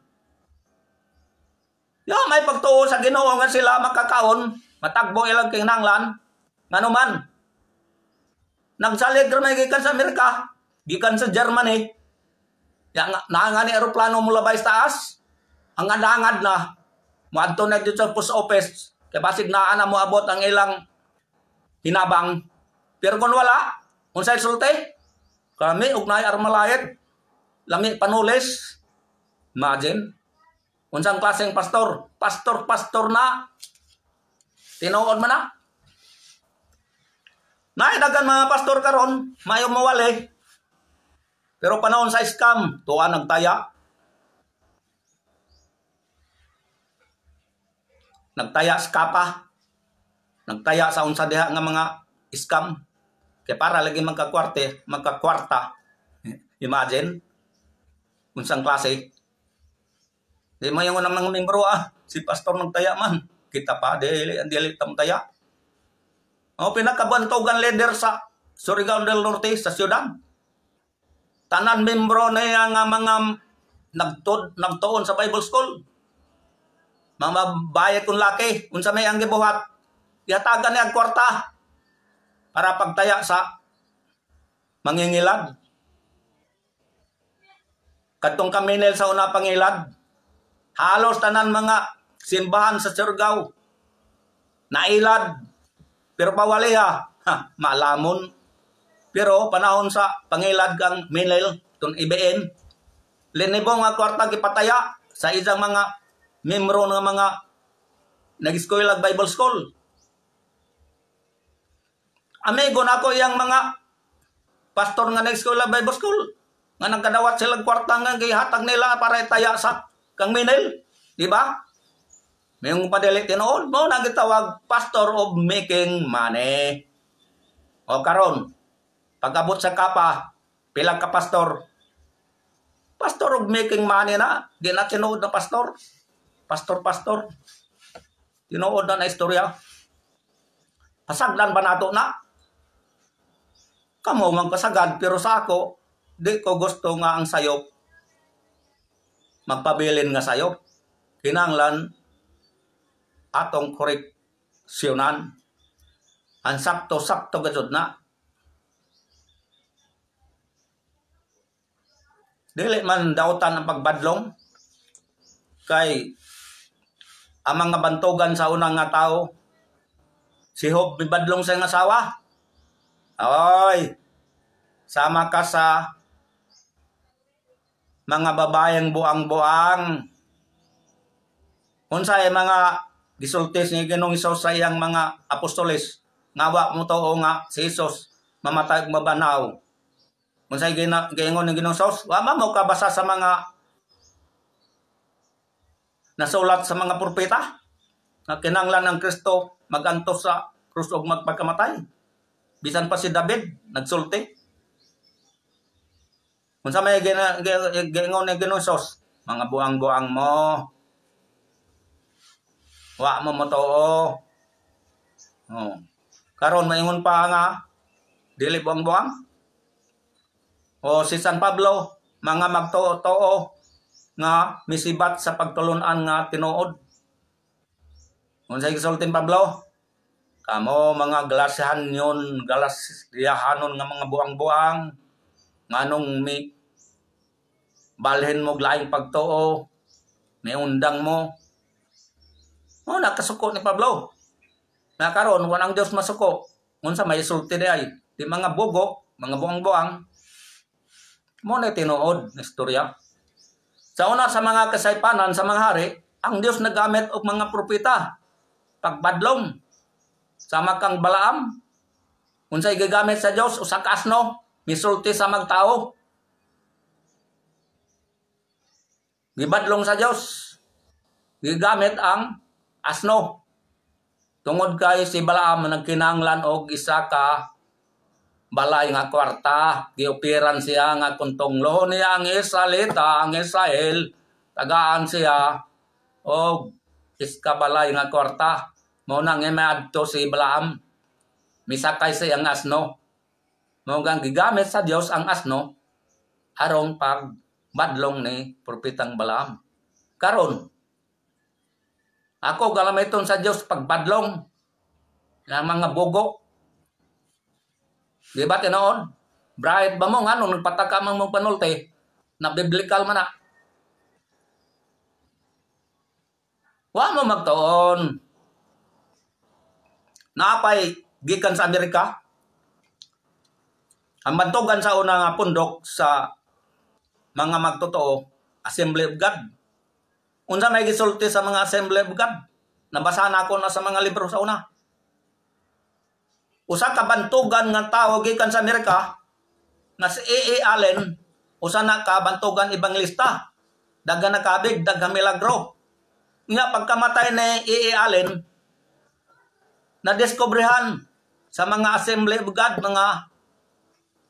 Yo, may pagtuo sa Ginoo nga sila makakaon, matagbo ilang kinahanglan. Ngano man? Nagsalig ramay gikan sa Amerika, gikan sa Germany. Ya nga ni eroplano mula bay sa taas. Ang andangad na moadto na dito sa post office. Kay basig naa na mo abot ang ilang hinabang. Pero kung wala, unsay sulti? Kami ugnay armalayet. Lami panulis. Imagine. Unsang klaseng pastor? Pastor na. Tinuod man na. Naidagan mga pastor karon, mayo mawali. Pero panahon sa scam, tuwa nagtaya. Nagtaya sa kapa. Nagtaya sa unsa diha nga mga scam. Kaya para lagi magkakwarta. Imagine. Unsang klase. Di mo yung unang mga membro si pastor nagtaya man. Kita pa, dili tam taya. O pinakabantugan leader sa Surigao del Norte sa siyudad. Tanan membro na nga mga nagtuon sa Bible School. Mga bayad kung laki, unsa may ang gibuhat. Yatagan niya ang kwarta para pagtaya sa mangingilad. Kadtong kaminil sa una pangilad, halos tanan mga simbahan sa Surigao nailad. Pero pawali malamon. Pero panahon sa pangilad kang minil, itong IBN, linibong nga kwarta gipataya sa isang mga membro ng mga nag-eskwela Bible School. Amigo na ako yung mga pastor nga nag-eskwela Bible School. Nga nagkadawat silang kwarta nga gihatag nila para itaya sa kang minil. Diba? Mayong padili tinuod mo nagitawag pastor of making money. O karon, pag-abot sa kapa, pila ka pastor? Pastor of making money na. Di na tinuod na pastor. Pastor. Tinuod na istorya. Pasagdan ba nato na? Kamo mang pasagad, pero sa ako, di ko gusto nga ang sayop. Magpabilin nga sayop. Kinanglan, atong koreksyonan. Ang sakto-sakto gajud na. Dili man dautan ang pagbadlong. Kay ang mga bantugan sa unang nga tao, si Job bibadlong sa nga asawa. Oy, sama ka sa mga babayang buang-buang. Unsay mga gisultis ni Ginoong Hesus sa iyang mga apostoles, ngawa mo to nga si Hesus mamatay ug mabanaw. Unsay giingon ni Ginoong Hesus? Wa ba mo kabasa sa mga nasulat sa mga propeta na kinahanglan ng Kristo magantos sa krus ug magpagkamatay? Bisan pa si David nagsulti. Unsa may giingon ni Ginoong Hesus? Mga buang-buang mo. Wa mo motoo. Oh. Karon maingon pa nga dili buang-buang. O si San Pablo, mga magtuo nga misibat sa pagtulunan nga tinuod. Unsay gisulti ni Pablo? Kamo mga Galatiahanon nga mga buang-buang nganong mi balhin mo laing pagtuo, may undang mo. O nakasuko ni Pablo. Na karon wanang Dios masuko. Unsa may sulti ay di mga bugo, mga buang-buang. Mo na tinuod na istorya. Sa una sa mga kasaypanan sa mga hari, ang Dios nagamit og mga propeta pagbadlong sama kang Balaam. Unsay gigamit sa Dios usa ka asno, misulti sa magtao. Gibadlong sa Dios. Gigamit ang asno. Tungod kay si Balaam nagkinahanglan og isa ka balay nga kwarta, giupiran siya nga kung tunglo niya ang Israelita, ang Israel, tagaan siya og iska balay nga kwarta. Mao nang imadto si Balaam, misakay siya ang asno. Mao gang gigamit sa Dios ang asno aron pagbadlong ni propetang Balaam. Karon ako galamiton sa Dios pagbadlong ng mga bugo. Di ba tinoon? Bride ba mo nga nung nagpataka mang mong panulti na biblical man na. Wa mo magtuon. Napay gikan sa Amerika. Ang bantugan sa una nga pundok sa mga magtotoo, Assembly of God. Unsa may gisulti sa mga Assembly of God? Nabasa na ako na sa mga libro sa una. Usa ka bantugan nga tawo gikan sa Amerika na si A.A. Allen, usa na ka bantugan ebangelista. Daga nakabig, daga milagro. Nga pagkamatay ni A.A. Allen, na-discoveryhan sa mga Assembly of God, mga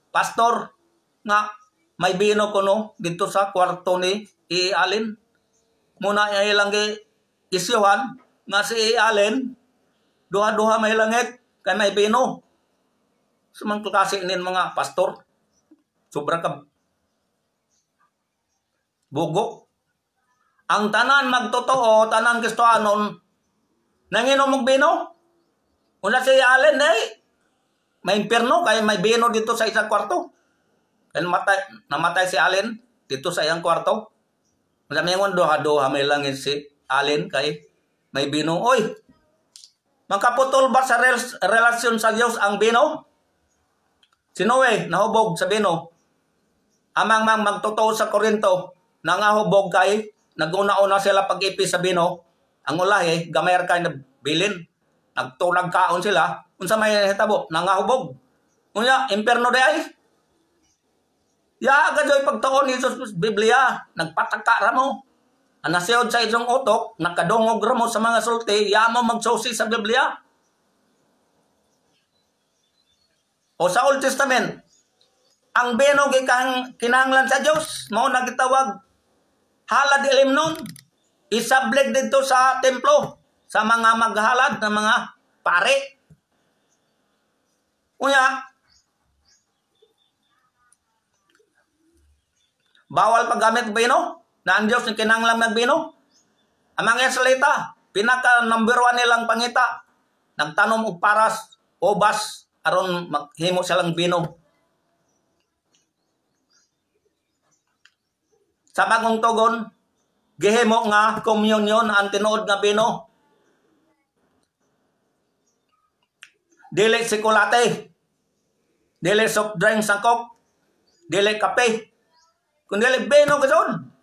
pastor, nga may bino kuno dito sa kwarto ni A.A. Allen. Muna ilang isyuhan nga si A.A. Allen, duha-duha may langit, kay may bino. Sumang klase inin mga pastor. Sobra ka bugo. Ang tanan magtotoo, tanan Kristohanon, nanginom og bino. Una si Allen may impierno kay may bino dito sa isang kwarto. Kaya namatay si Allen dito sa iyang kwarto. Una may duha-duha may langit si Allen kay may bino. Oy, magkaputol ba sa relasyon sa Diyos ang bino? Si Noe, nahubog sa bino. Amang magtotoo sa Korinto, nangahubog kay, naguna-una sila pag-ipi sa bino. Ang ulahi, gamayar kay na bilin. Nagtulag kaon sila. Unsa may hitabo, nangahubog. Unya, imperno de ay. Ya, gajoy pagtuon ni Jesus Biblia, nagpataka ra mo. Anasiyod sa isang utok, nakadungog ra mo sa mga sulti, ya mo magsusi sa Biblia. O sa Old Testament, ang bino gikang kinahanglan sa Dios, mao nagitawag halad ilimnon. Isableg dito sa templo sa mga maghalad ng mga pare. Unya, bawal paggamit bino. Na ang Diyos kinahanglan nagbino. Ang mga Israelita, pinaka number 1 nilang pangita, nagtanom og paras, obas, aron maghimo silang bino. Sa bagong tugon, gihimo nga communion ang tinuod nga bino. Dili sikulate, dili soft drink sa coke, dili kape, kundi dili bino kasod.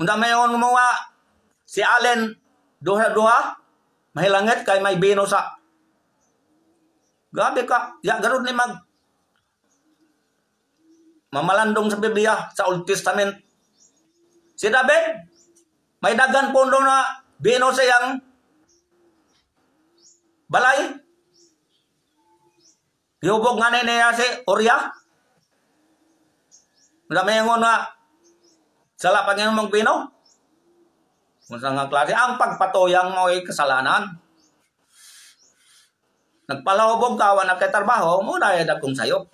Kung dami yung gumawa, si Allen, duha-duha mahilangit kay may bino sa. Grabe ka, ya garud ni mamalandong sa Biblia sa Old Testament. Si David may dagan pundo na bino sa iyang balay. Hubog nga niya si Uriah. Namayangon nga sala Panginoon mong bino. Kung saan nga klase, ang pagpatuyang mo ay kasalanan. Nagpalahubog ka, wala kay trabaho, muna ay dagkong sayop.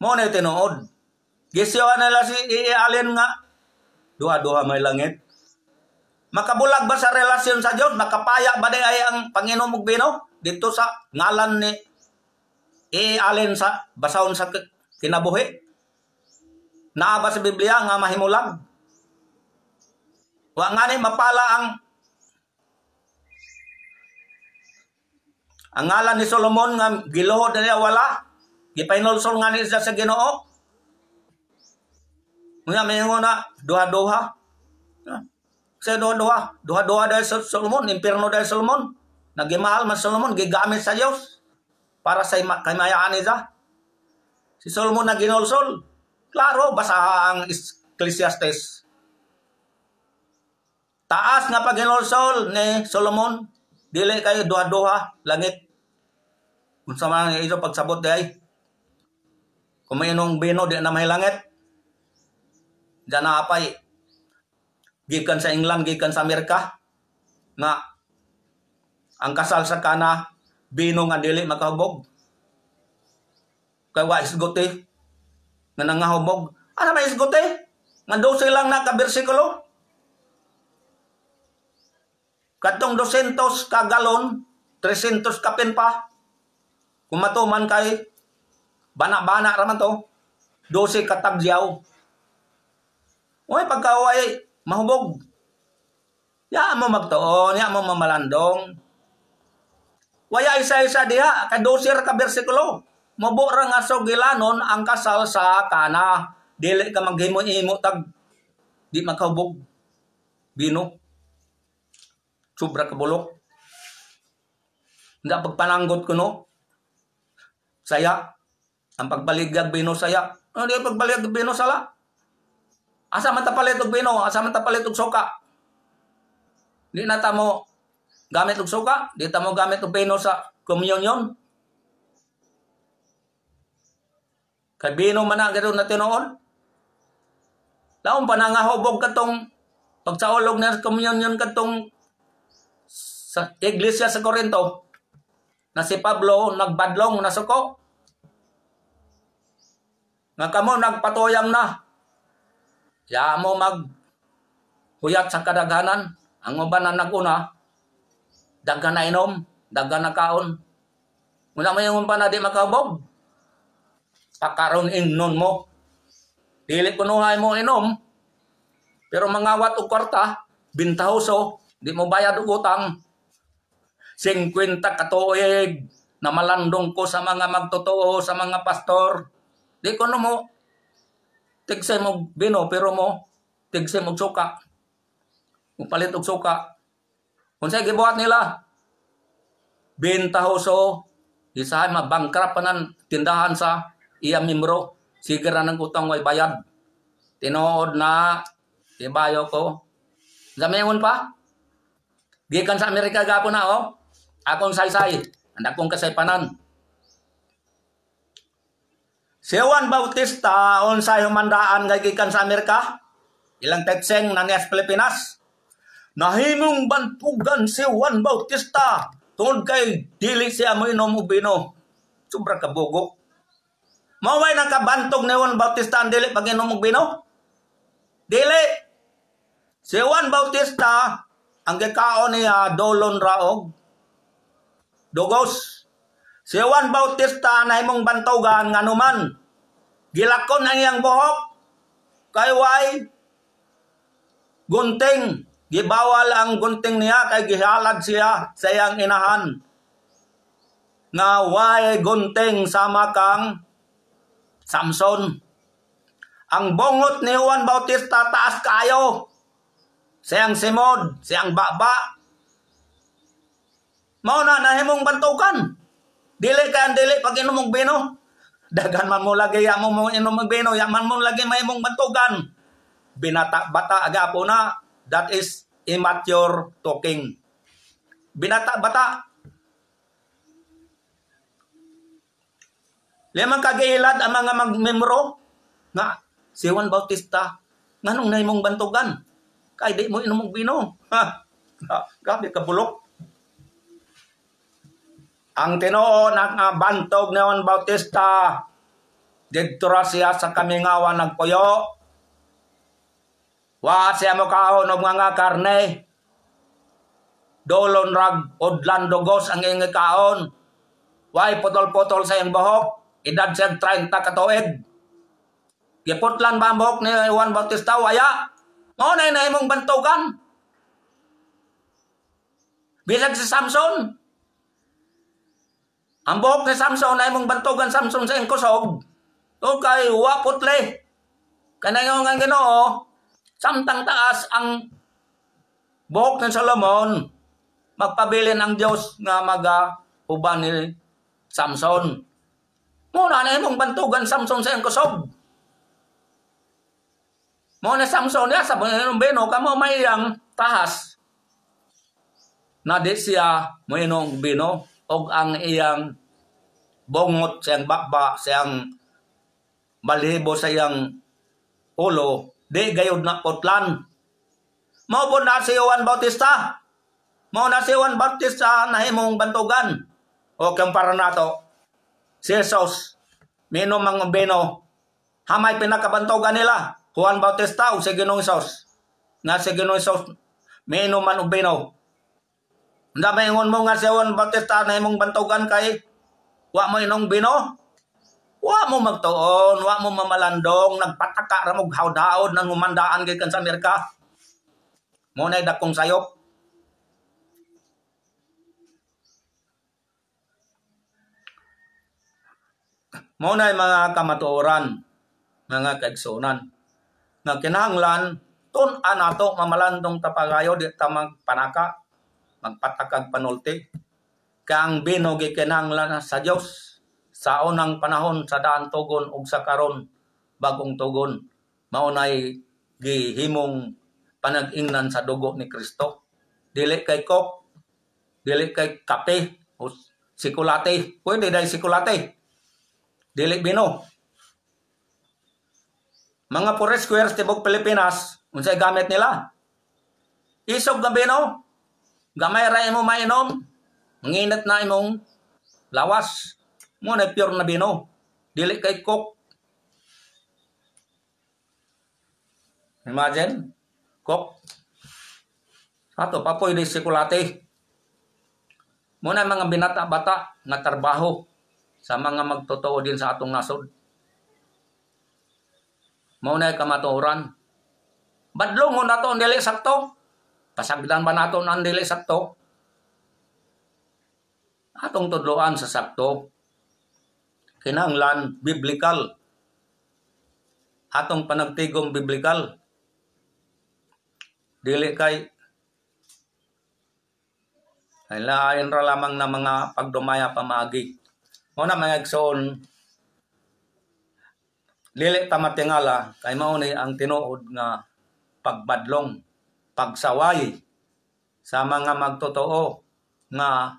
Muna ay tinuod. Gisyawan nila si Allen nga, duha-duha may langit. Makabulag ba sa relasyon sa Diyos? Makapaya ba di ay ang Panginoon mong bino? Dito sa ngalan ni Allen sa basahon sa kinabuhi? Naaba sa Biblia nga mahimulag. Wa nga ni mapala ang ngalan ni Solomon nga giluhod niya wala. Gipainulsol nga niya sa Ginoo. Nga mayingon na duha-duha. Sa duha-duha. Duha-duha dahil sa Solomon. Impierno dahil Solomon. Nagimahal man Solomon. Gigamit sa Diyos. Para sa kamayaan niya. Si Solomon na ginulsol. Klaro, basa ang Ecclesiastes. Taas nga paginulsol ni Solomon. Dili kayo duha-duha langit. Kung sa mga ito pagsabot di ay. Kung may inong bino, di na may langit. Diyan na apay. Gikan sa England, gikan sa Amerika. Nga ang kasal sa kana, bino nga dili makahubog. Kaya wa isguti. Nga nangahubog. Ano may isguti? Nga 12 lang na ka-bersikulo. Katong 200 ka galon, 300 ka pin pa. Kung matuman kay bana-bana raman to, 12 ka tagyaw. Uy, pagkaway, mahubog. Ya mo magtuon, ya mo mamalandong. Waya isa-isa diha, ka 12 ka bersikulo. Mabura nga so gilanon ang kasal sa kana. Dili ka maghimo-imo tag di makahubog. Bino. Sobra ka bulok. Hindi pagpananggot ko no. Saya. Ang pagbaligag bino saya. Ano di pagbaligag bino sala? Asa man tapalit og bino, asa man tapalit og suka. Di na ta mo gamit og suka, di ta mo gamit og bino sa communion. Kay bino man na gado na tinuon. Laon pa nangahubog katong pagsaulog na communion katong sa iglesia sa Corinto na si Pablo nagbadlong na suko. Nga kamo nagpatoyang na. Ya mo mag huyat sa kadaghanan. Ang uban na naguna, daghan na inom, daghan na kaon. Muna mo yung pa na di makahubog. Pakaron inon mo. Dili kunuhay mo inom. Pero mangawat og kwarta, bintahoso, di mo bayad og utang. 50 katuig na malandong ko sa mga magtotoo, sa mga pastor. Di ko no mo tigse mo bino, pero mo tigse mo suka. Kung palit og suka. Kung sa'y gibuhat nila, bintahoso, isahan mabangkrap pa ng tindahan sa iya membro, sige na ng utang way bayad. Tinood na, ibayo ko. Zamingon pa, gikan sa Amerika gapo na oh. Akong saysay, anak kong kasaypanan. Si Juan Bautista, unsay humandaan nga gikan sa Amerika, ilang tekseng na niyas Pilipinas. Nahimong bantugan si Juan Bautista, tungod kay dili siya mo inom og bino. Sobra kabugo. Maway nang kabantog ni Juan Bautista ang dili pag inom og bino? Dili. Si Juan Bautista, ang gikaon niya dolon raog dugos. Si Juan Bautista nahimong bantugan nga numan. Gilakon ang iyang buhok. Kay way gunting. Gibawal ang gunting niya kay gihalad siya sa iyang inahan. Nga way gunting sama kang Samson. Ang bungot ni Juan Bautista taas kayo. Siyang simod, siyang baba. Mao na nahimong bantukan. Dili ka dili pag inom og bino. Dagan man mo lagi ya mo inom og bino, ya man mo lagi mahimong bantukan. Binata-bata agapo na. That is immature talking. Binata-bata. Lemang kagilad ang mga magmembro nga si Juan Bautista nganong nahimong bantugan kay di mo inom og bino. Grabe ka bulok. Ang Tinoo bantog ni Juan Bautista didto ra siya sa kamingawan nagpuyo. Wa siya mo kaon og mga karne. Dolon rag odlan dugos ang ingay kaon. Way potol-potol sa iyang buhok. Edad siya 30 ka tuig. Giputlan ba ang buhok ni Juan Bautista? Waya. Mao na imong bantugan. Bisag si Samson. Ang buhok ni Samson na imong bantugan Samson sa iyang kusog. O kay wa putli. Kanayo nga Ginoo, samtang taas ang buhok ni Solomon, magpabilin ang Dios nga uban ni Samson. Muna na imong bantugan Samson sa iyang kusog. Muna Samson ya sa bino kamo may iyang tahas. Na di siya mo inong bino og ang iyang bungot siyang baba siyang balibo sa iyang ulo di gayud na putlan. Mao po na si Juan Bautista. Mao na si Juan Bautista na himong bantugan. O kung para nato si Jesus minom ang bino hamay pinakabantugan nila Juan Bautista o si Ginoong Hesus. Nga si Ginoong Hesus minom man og bino. Nda maingon mo nga si Juan Bautista na himong bantugan kay wa mo inong bino. Wa mo magtuon, wa mo mamalandong, nagpataka ra mo hawdaod nang umandaan gid kan sa Amerika. Mo nay dakong sayop. Mo nay mga kamatuoran, mga kaigsunan. Nga kinahanglan tun-an nato mamalandong tapagayo di ta magpanaka, magpatakag panulti. Kang bino gikinahanglan sa Dios sa unang panahon sa daan tugon ug sa karon bagong tugon maunay gihimong panag-ingnan sa dugo ni Kristo. Dili kay kok, dili kay kape o sikulate. Pwede dahil sikulate. Dili bino. Mga forest squares tibok Pilipinas, unsay gamit nila? Isog na bino. Gamay ra imo mainom. Manginit na imong lawas. Mo na pure na bino. Dili kay coke. Imagine, coke. Ato papoy di sikulate. Mo na mga binata-bata nga trabaho sa mga magtotoo din sa atong nasod. Mo na kamatuoran. Badlong mo nato ang dili sakto. Pasagdan ba nato ang dili sakto? Atong tudloan sa sakto. Kinahanglan biblical. Atong panagtigom biblical. Dili kay lain ra lamang na mga pagdumaya pamaagi. Mo na mga igsoon, dili ta matingala kay mao ni ang tinuod nga pagbadlong, pagsaway sa mga magtotoo nga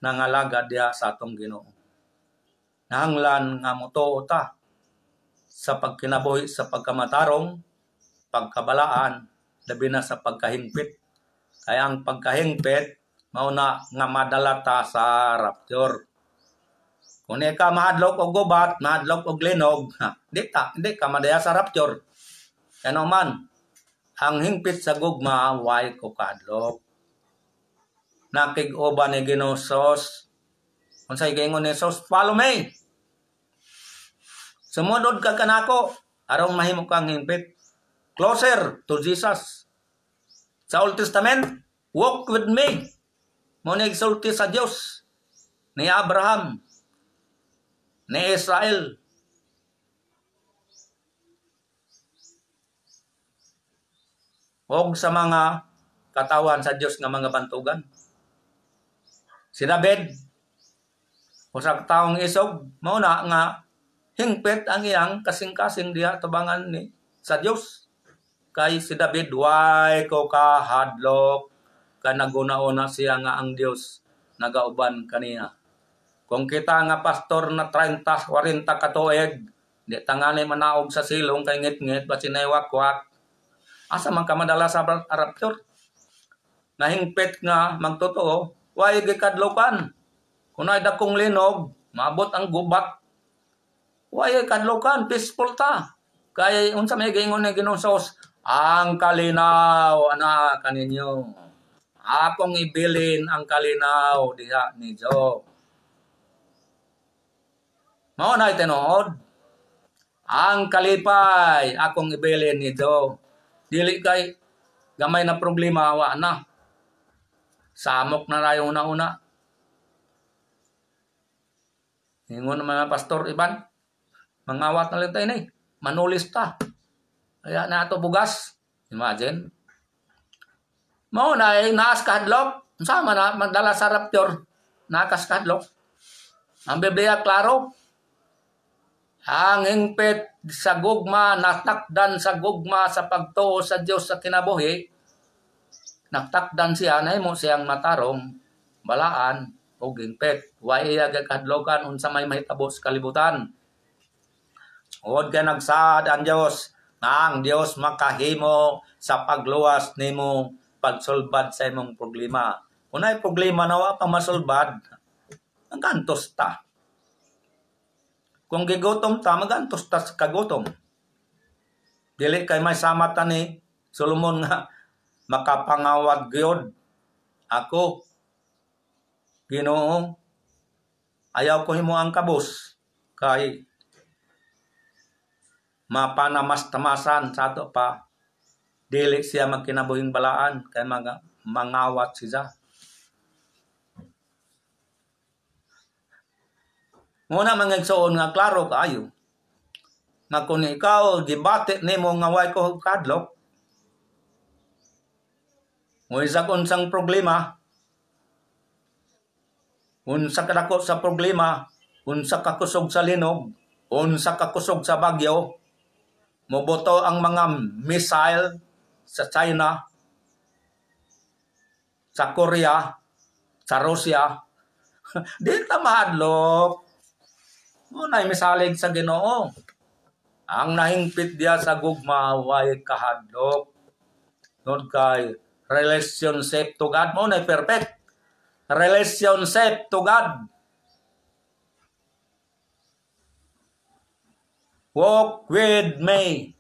nangalaga diha sa atong Ginoo. Nahanglan nga motuo ta sa pagkinabuhi sa pagkamatarong, pagkabalaan, labi na sa pagkahingpit. Kaya ang pagkahingpit mao na nga madala ta sa rapture. Kung di ka mahadlok og gubat, mahadlok og linog, di ka madaya sa rapture. Kano man, ang hingpit sa gugma, way ko kahadlok. Nakig-uban ni Ginoong Hesus. Kung sa'y gingon ni Hesus, follow me. Sumunod ka kanako, arong mahimo kang hingpit. Closer to Jesus. Sa Old Testament, walk with me. Muna igsulti sa Diyos ni Abraham, ni Israel. o sa mga katawan sa Dios nga mga bantugan. Si David, usa ka taong isog, mao na nga hingpit ang iyang kasing-kasing diha tubangan ni sa Dios. Kay si David, why ko kahadlok, ka naguna-una siya nga ang Dios nagauban kaniya. Kung kita nga pastor na 30, 40 katuig, di tangani manaog sa silong kay ngit-ngit, ba sinaywakwak, asa man ka madala sa rapture? Nahingpit nga magtotoo, why gikadlokan? Kung ay dakong linog, maabot ang gubat, why kadlokan? Peaceful ta. Kaya unsa may gingon ni Ginoong Sos, ang kalinaw ana kaninyo. Akong ibilin ang kalinaw diha ni Joe. Mao na tinuod. Ang kalipay akong ibilin ni Joe. Dili kay gamay na problema wa na. Samok na rayo una-una. Ingon mga pastor Iban, mangawat na lang tayo ni. Manulis ta. Kaya na ato bugas. Imagine. Mao na naas kahadlok. Sama na magdala sa rapture. Nakas kahadlok. Ang Biblia klaro. Ang hingpit sa gugma, natakdan sa gugma sa pagtuo sa Dios sa kinabuhi. Natakdan siya, nahimo siyang matarong, balaan, o hingpit. Way iya kahadlokan unsa may mahitabo sa kalibutan. Huwag ka nagsaad ang Dios. Ang Dios makahimo sa pagluwas nimo pagsulbad sa imong problema. Kung ay problema na wa pa masulbad, magantos ta. Kung gigutom ta, magantos ta sa kagutom. Dili kay may samata ni Solomon nga makapangawad gyud. Ako, Ginoo, ayaw ko himo ang kabus kay mapanamas-tamasan sa ato pa. Dili siya magkinabuhing balaan kay mangawat siya. Muna mangigsuon nga klaro kaayo. Nga kung ikaw gibati nimo nga way ko kadlok, sa unsang problema, unsa kadako sa problema, unsa kakusog sa linog, unsa kakusog sa bagyo, moboto ang mga missile sa China, sa Korea, sa Russia. Di ta mahadlok. Munay misalig sa Ginoo. Ang nahingpit diya sa gugma way kahadlok. Tungod kay relationship to God mo na perfect. Relationship to God. Walk with me.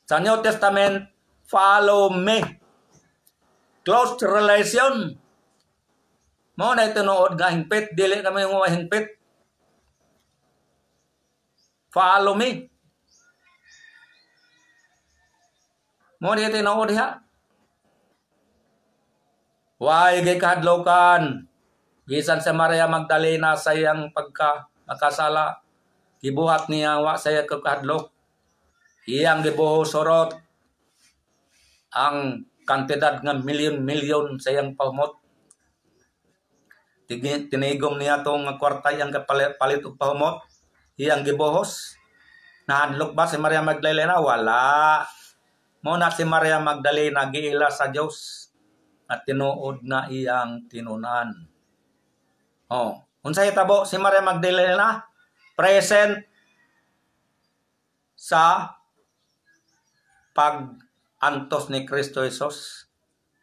Sa New Testament, follow me. Close relation. Mo na tinuod nga hingpit, dili kami yung hingpit. Follow me. Mo na tinuod ha. Why gay kahadlokan? Bisan sa Maria Magdalena sa iyang makasala, gibuhat niya wa sa iyang kahadlok. Iyang gibuho sorot ang kantidad nga milyon-milyon sa iyang pahumot. Tinigom niya itong kwarta iyang palit og pahumot. Iyang gibuhos. Nahadlok ba si Maria Magdalena? Wala. Muna si Maria Magdalena giila sa Dios at tinuod na iyang tinunan. Oh, unsay tabo si Maria Magdalena? Present sa pag-antos ni Kristo Jesus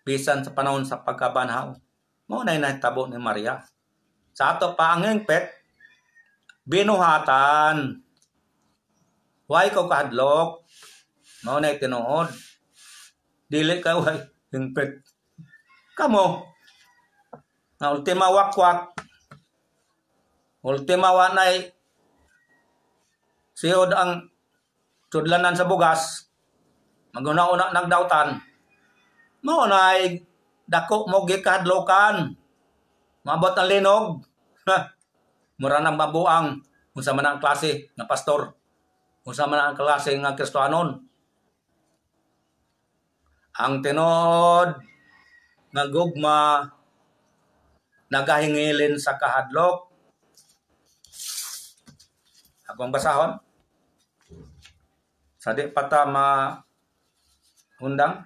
bisan sa panahon sa pagkabanhaw. Mo na nahitabo ni Maria. Sa ato pa ang hingpit, binuhatan. Why ko kahadlok? Mo na tinuod. Dili ka way hingpit. Kamo. Na ultima wakwak. Ultima wanay siyod ang tudlanan sa bugas. Maguna-una nagdautan. Mo nay dako mo gikadlokan. Mabot ang linog. Mura nang mabuang unsa man ang klase nga pastor. Unsa man ang klase nga Kristohanon. Ang tinuod nga gugma nagahingilin sa kahadlok. Akong basahon. Sa di pata hundang.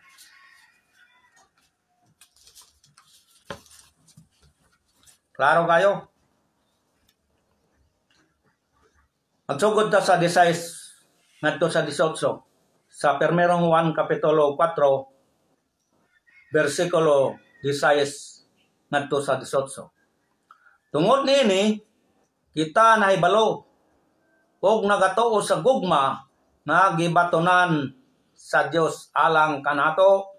Klaro kayo? Magsugod ta sa 16 ngadto sa 18 sa Permerong 1 Kapitulo 4 versikulo 16 ngadto sa 18. Tungod niini kita nahibalo og nagatuo sa gugma nga gibatonan sa Dios alang kanato.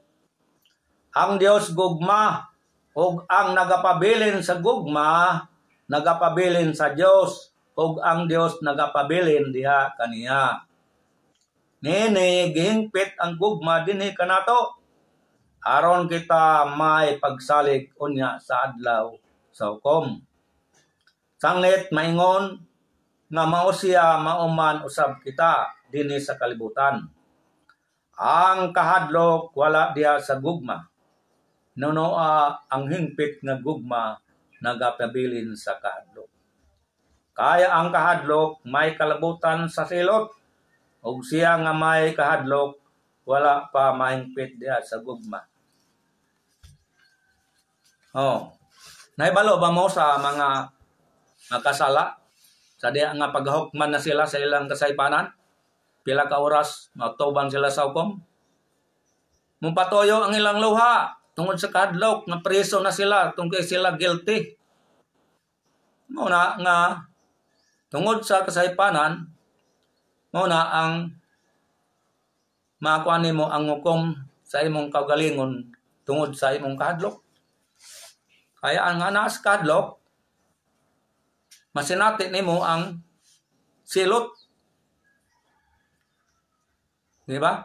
Ang Dios gugma ug ang nagapabilin sa gugma nagapabilin sa Dios ug ang Dios nagapabilin diha kaniya. Nini gihingpit ang gugma dinhi kanato aron kita may pagsalig unya sa adlaw sa hukom. Sanglit maingon nga mao siya mauman usab kita dinhi sa kalibutan. Ang kahadlok wala diha sa gugma. Nunoa ang hingpit nga gugma nagapabilin sa kahadlok. Kaya ang kahadlok may kalabutan sa silot ug siya nga may kahadlok wala pa mahingpit diha sa gugma. Naibalo ba mo sa mga nakasala? Sa diha nga paghukman na sila sa ilang kasaypanan? Pila ka oras magtuban sila sa hukom? Mumpatoyo ang ilang luha tungod sa kahadlok nga preso na sila tungkol sila guilty. Muna nga tungod sa kasaypanan, muna ang makuha nimo ang hukom sa imong kaugalingon tungod sa imong kahadlok. Kaya ang anas kahadlok, masinati nimo ang silot. Di ba?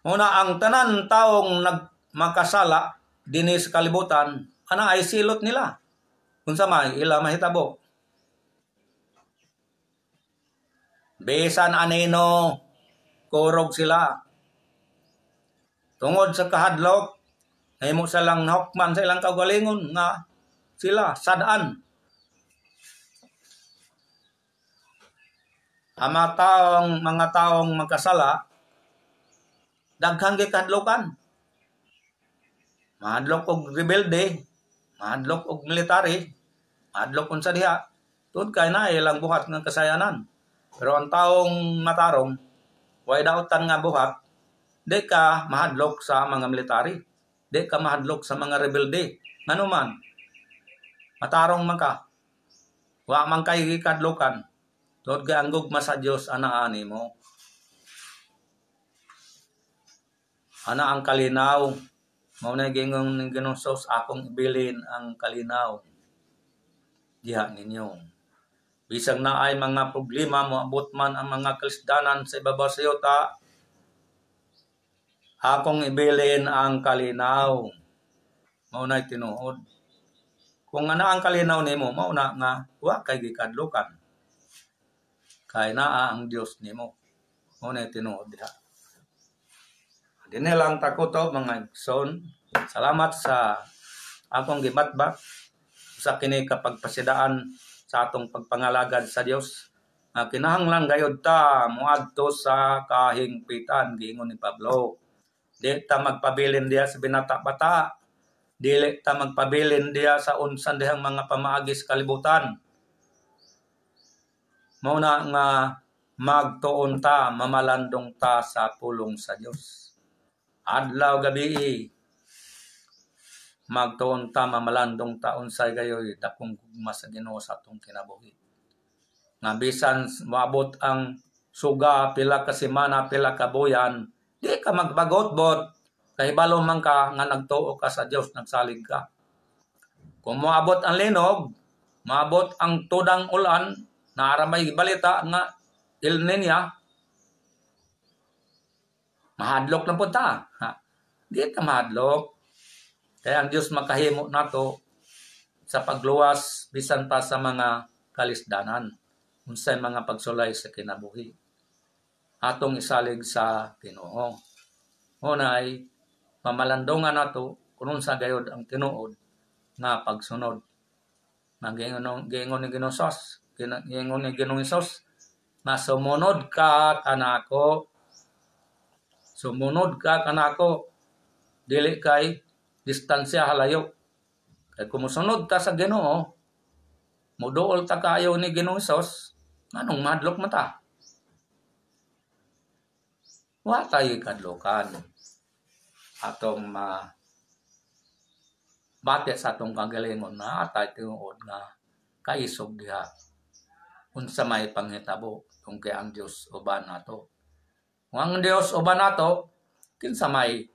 Una ang tanan taong makasala dinhi sa kalibutan, ana ay silot nila. Unsa may ila mahitabo. Bisan anino kurog sila. Tungod sa kahadlok, nahimo silang nahukman sa ilang kaugalingon nga sila sadaan. Ang mga taong magkasala, daghang gikadlokan. Mahadlok og rebelde, mahadlok og military, mahadlok unsa diha. Tungod kay na ilang buhat nga kasayanan. Pero ang taong matarong, way daotan nga buhat, di ka mahadlok sa mga military, di ka mahadlok sa mga rebelde. Ngano man, matarong man ka, wa man kay gikadlokan. Tungod kay ang gugma sa Dios anaani mo. Ana ang kalinaw. Mao na gingong ning Ginoo akong ibilin ang kalinaw. Diha ninyo. Bisag na ay mga problema moabot man ang mga kalisdanan sa ibabaw sa yuta, akong ibilin ang kalinaw. Mao na tinuod. Kung ana ang kalinaw nimo, mao na nga wa kay gikadlokan. Kay naa ang Dios nimo. Mao na tinuod diha. Dinhi lang takuto mga igsoon. Salamat sa akong gibatbat sa kini kapagpasidaan sa atong pagpangalagad sa Dios. Kinahanglan gayud ta moadto sa kahingpitan giingon ni Pablo. Di ta magpabilin diha sa binata-bata. Dili ta magpabilin diha sa unsan dihang mga pamaagi sa kalibutan. Mao na nga magtuon ta, mamalandong ta sa pulong sa Dios. Adlaw gabi magtuon ta, mamalandong ta unsay gayoy dakong gugma sa Ginoo sa atong kinabuhi. Nga bisan moabot ang suga pila ka semana, pila ka buyan, di ka magbagot-bot. Kay balo man ka nga nagtuo ka sa Dios, nagsalig ka. Kung moabot ang linog, moabot ang tudang ulan, naaramay balita nga El Niño, mahadlok na po ta. Di ka mahadlok. Kaya ang Diyos makahimo nato sa pagluwas bisan pa sa mga kalisdanan. Unsay mga pagsulay sa kinabuhi. atong isalig sa Ginoo. Hunay pamalandongan nato kung sa gayod ang tinuod nga pagsunod. Gingon ni Ginosos, gingon ni Ginoong Hesus, na sumunod ka kanako, dili kay distansya halayo. Kay kumusunod ta sa Ginoo, muduol ta kaayo ni Ginoong Hesus, anong madlok mata? Wa tayo kadlokan. Atong bati sa atong kagalingon na atay tinuod nga kaisog diha unsa may panghitabo tungkay ang Dios uban nato. Kung ang Dios uban nato, kinsa may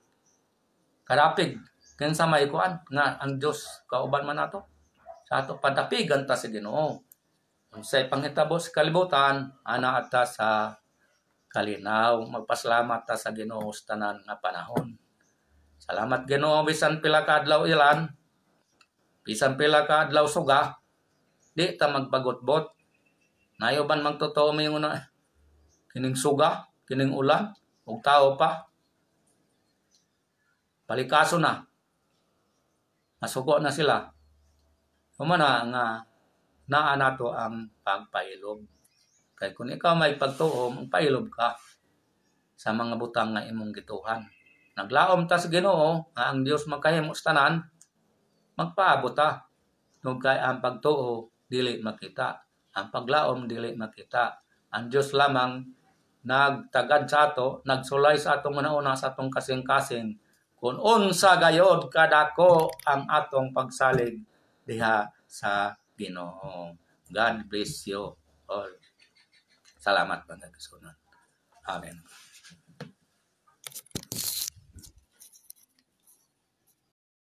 karapig, kinsa may kuan nga ang Dios kauban man nato. Sa ato padapigan ta sa Ginoo. Unsay panghitabo sa kalibutan, ana ata sa kalinaw. Magpasalamat ta sa Ginoo sa tanan nga panahon. Salamat Ginoo bisan pila ka adlaw ilan, bisan pila ka adlaw suga, di ta magpagutbot. Nayoban magtotoo mi una kining suga, kining ulan, ug tao pa. Palikaso na. Masuko na sila. Humana nga naa nato ang pagpailob. Kay kung ikaw may pagtuo, magpailob ka sa mga butang nga imong gituhan. Naglaom ta sa Ginoo nga ang Dios makahimo sa tanan, magpaabot ta. Kay ang pagtuo dili makita, ang paglaom dili makita. Ang Dios lamang nagtagad sa ato, nagsulay sa atong una sa atong kasing-kasing kung unsa gayod kadako ang atong pagsalig diha sa Ginoo. God bless you all. Salamat mga kasunan. Amen.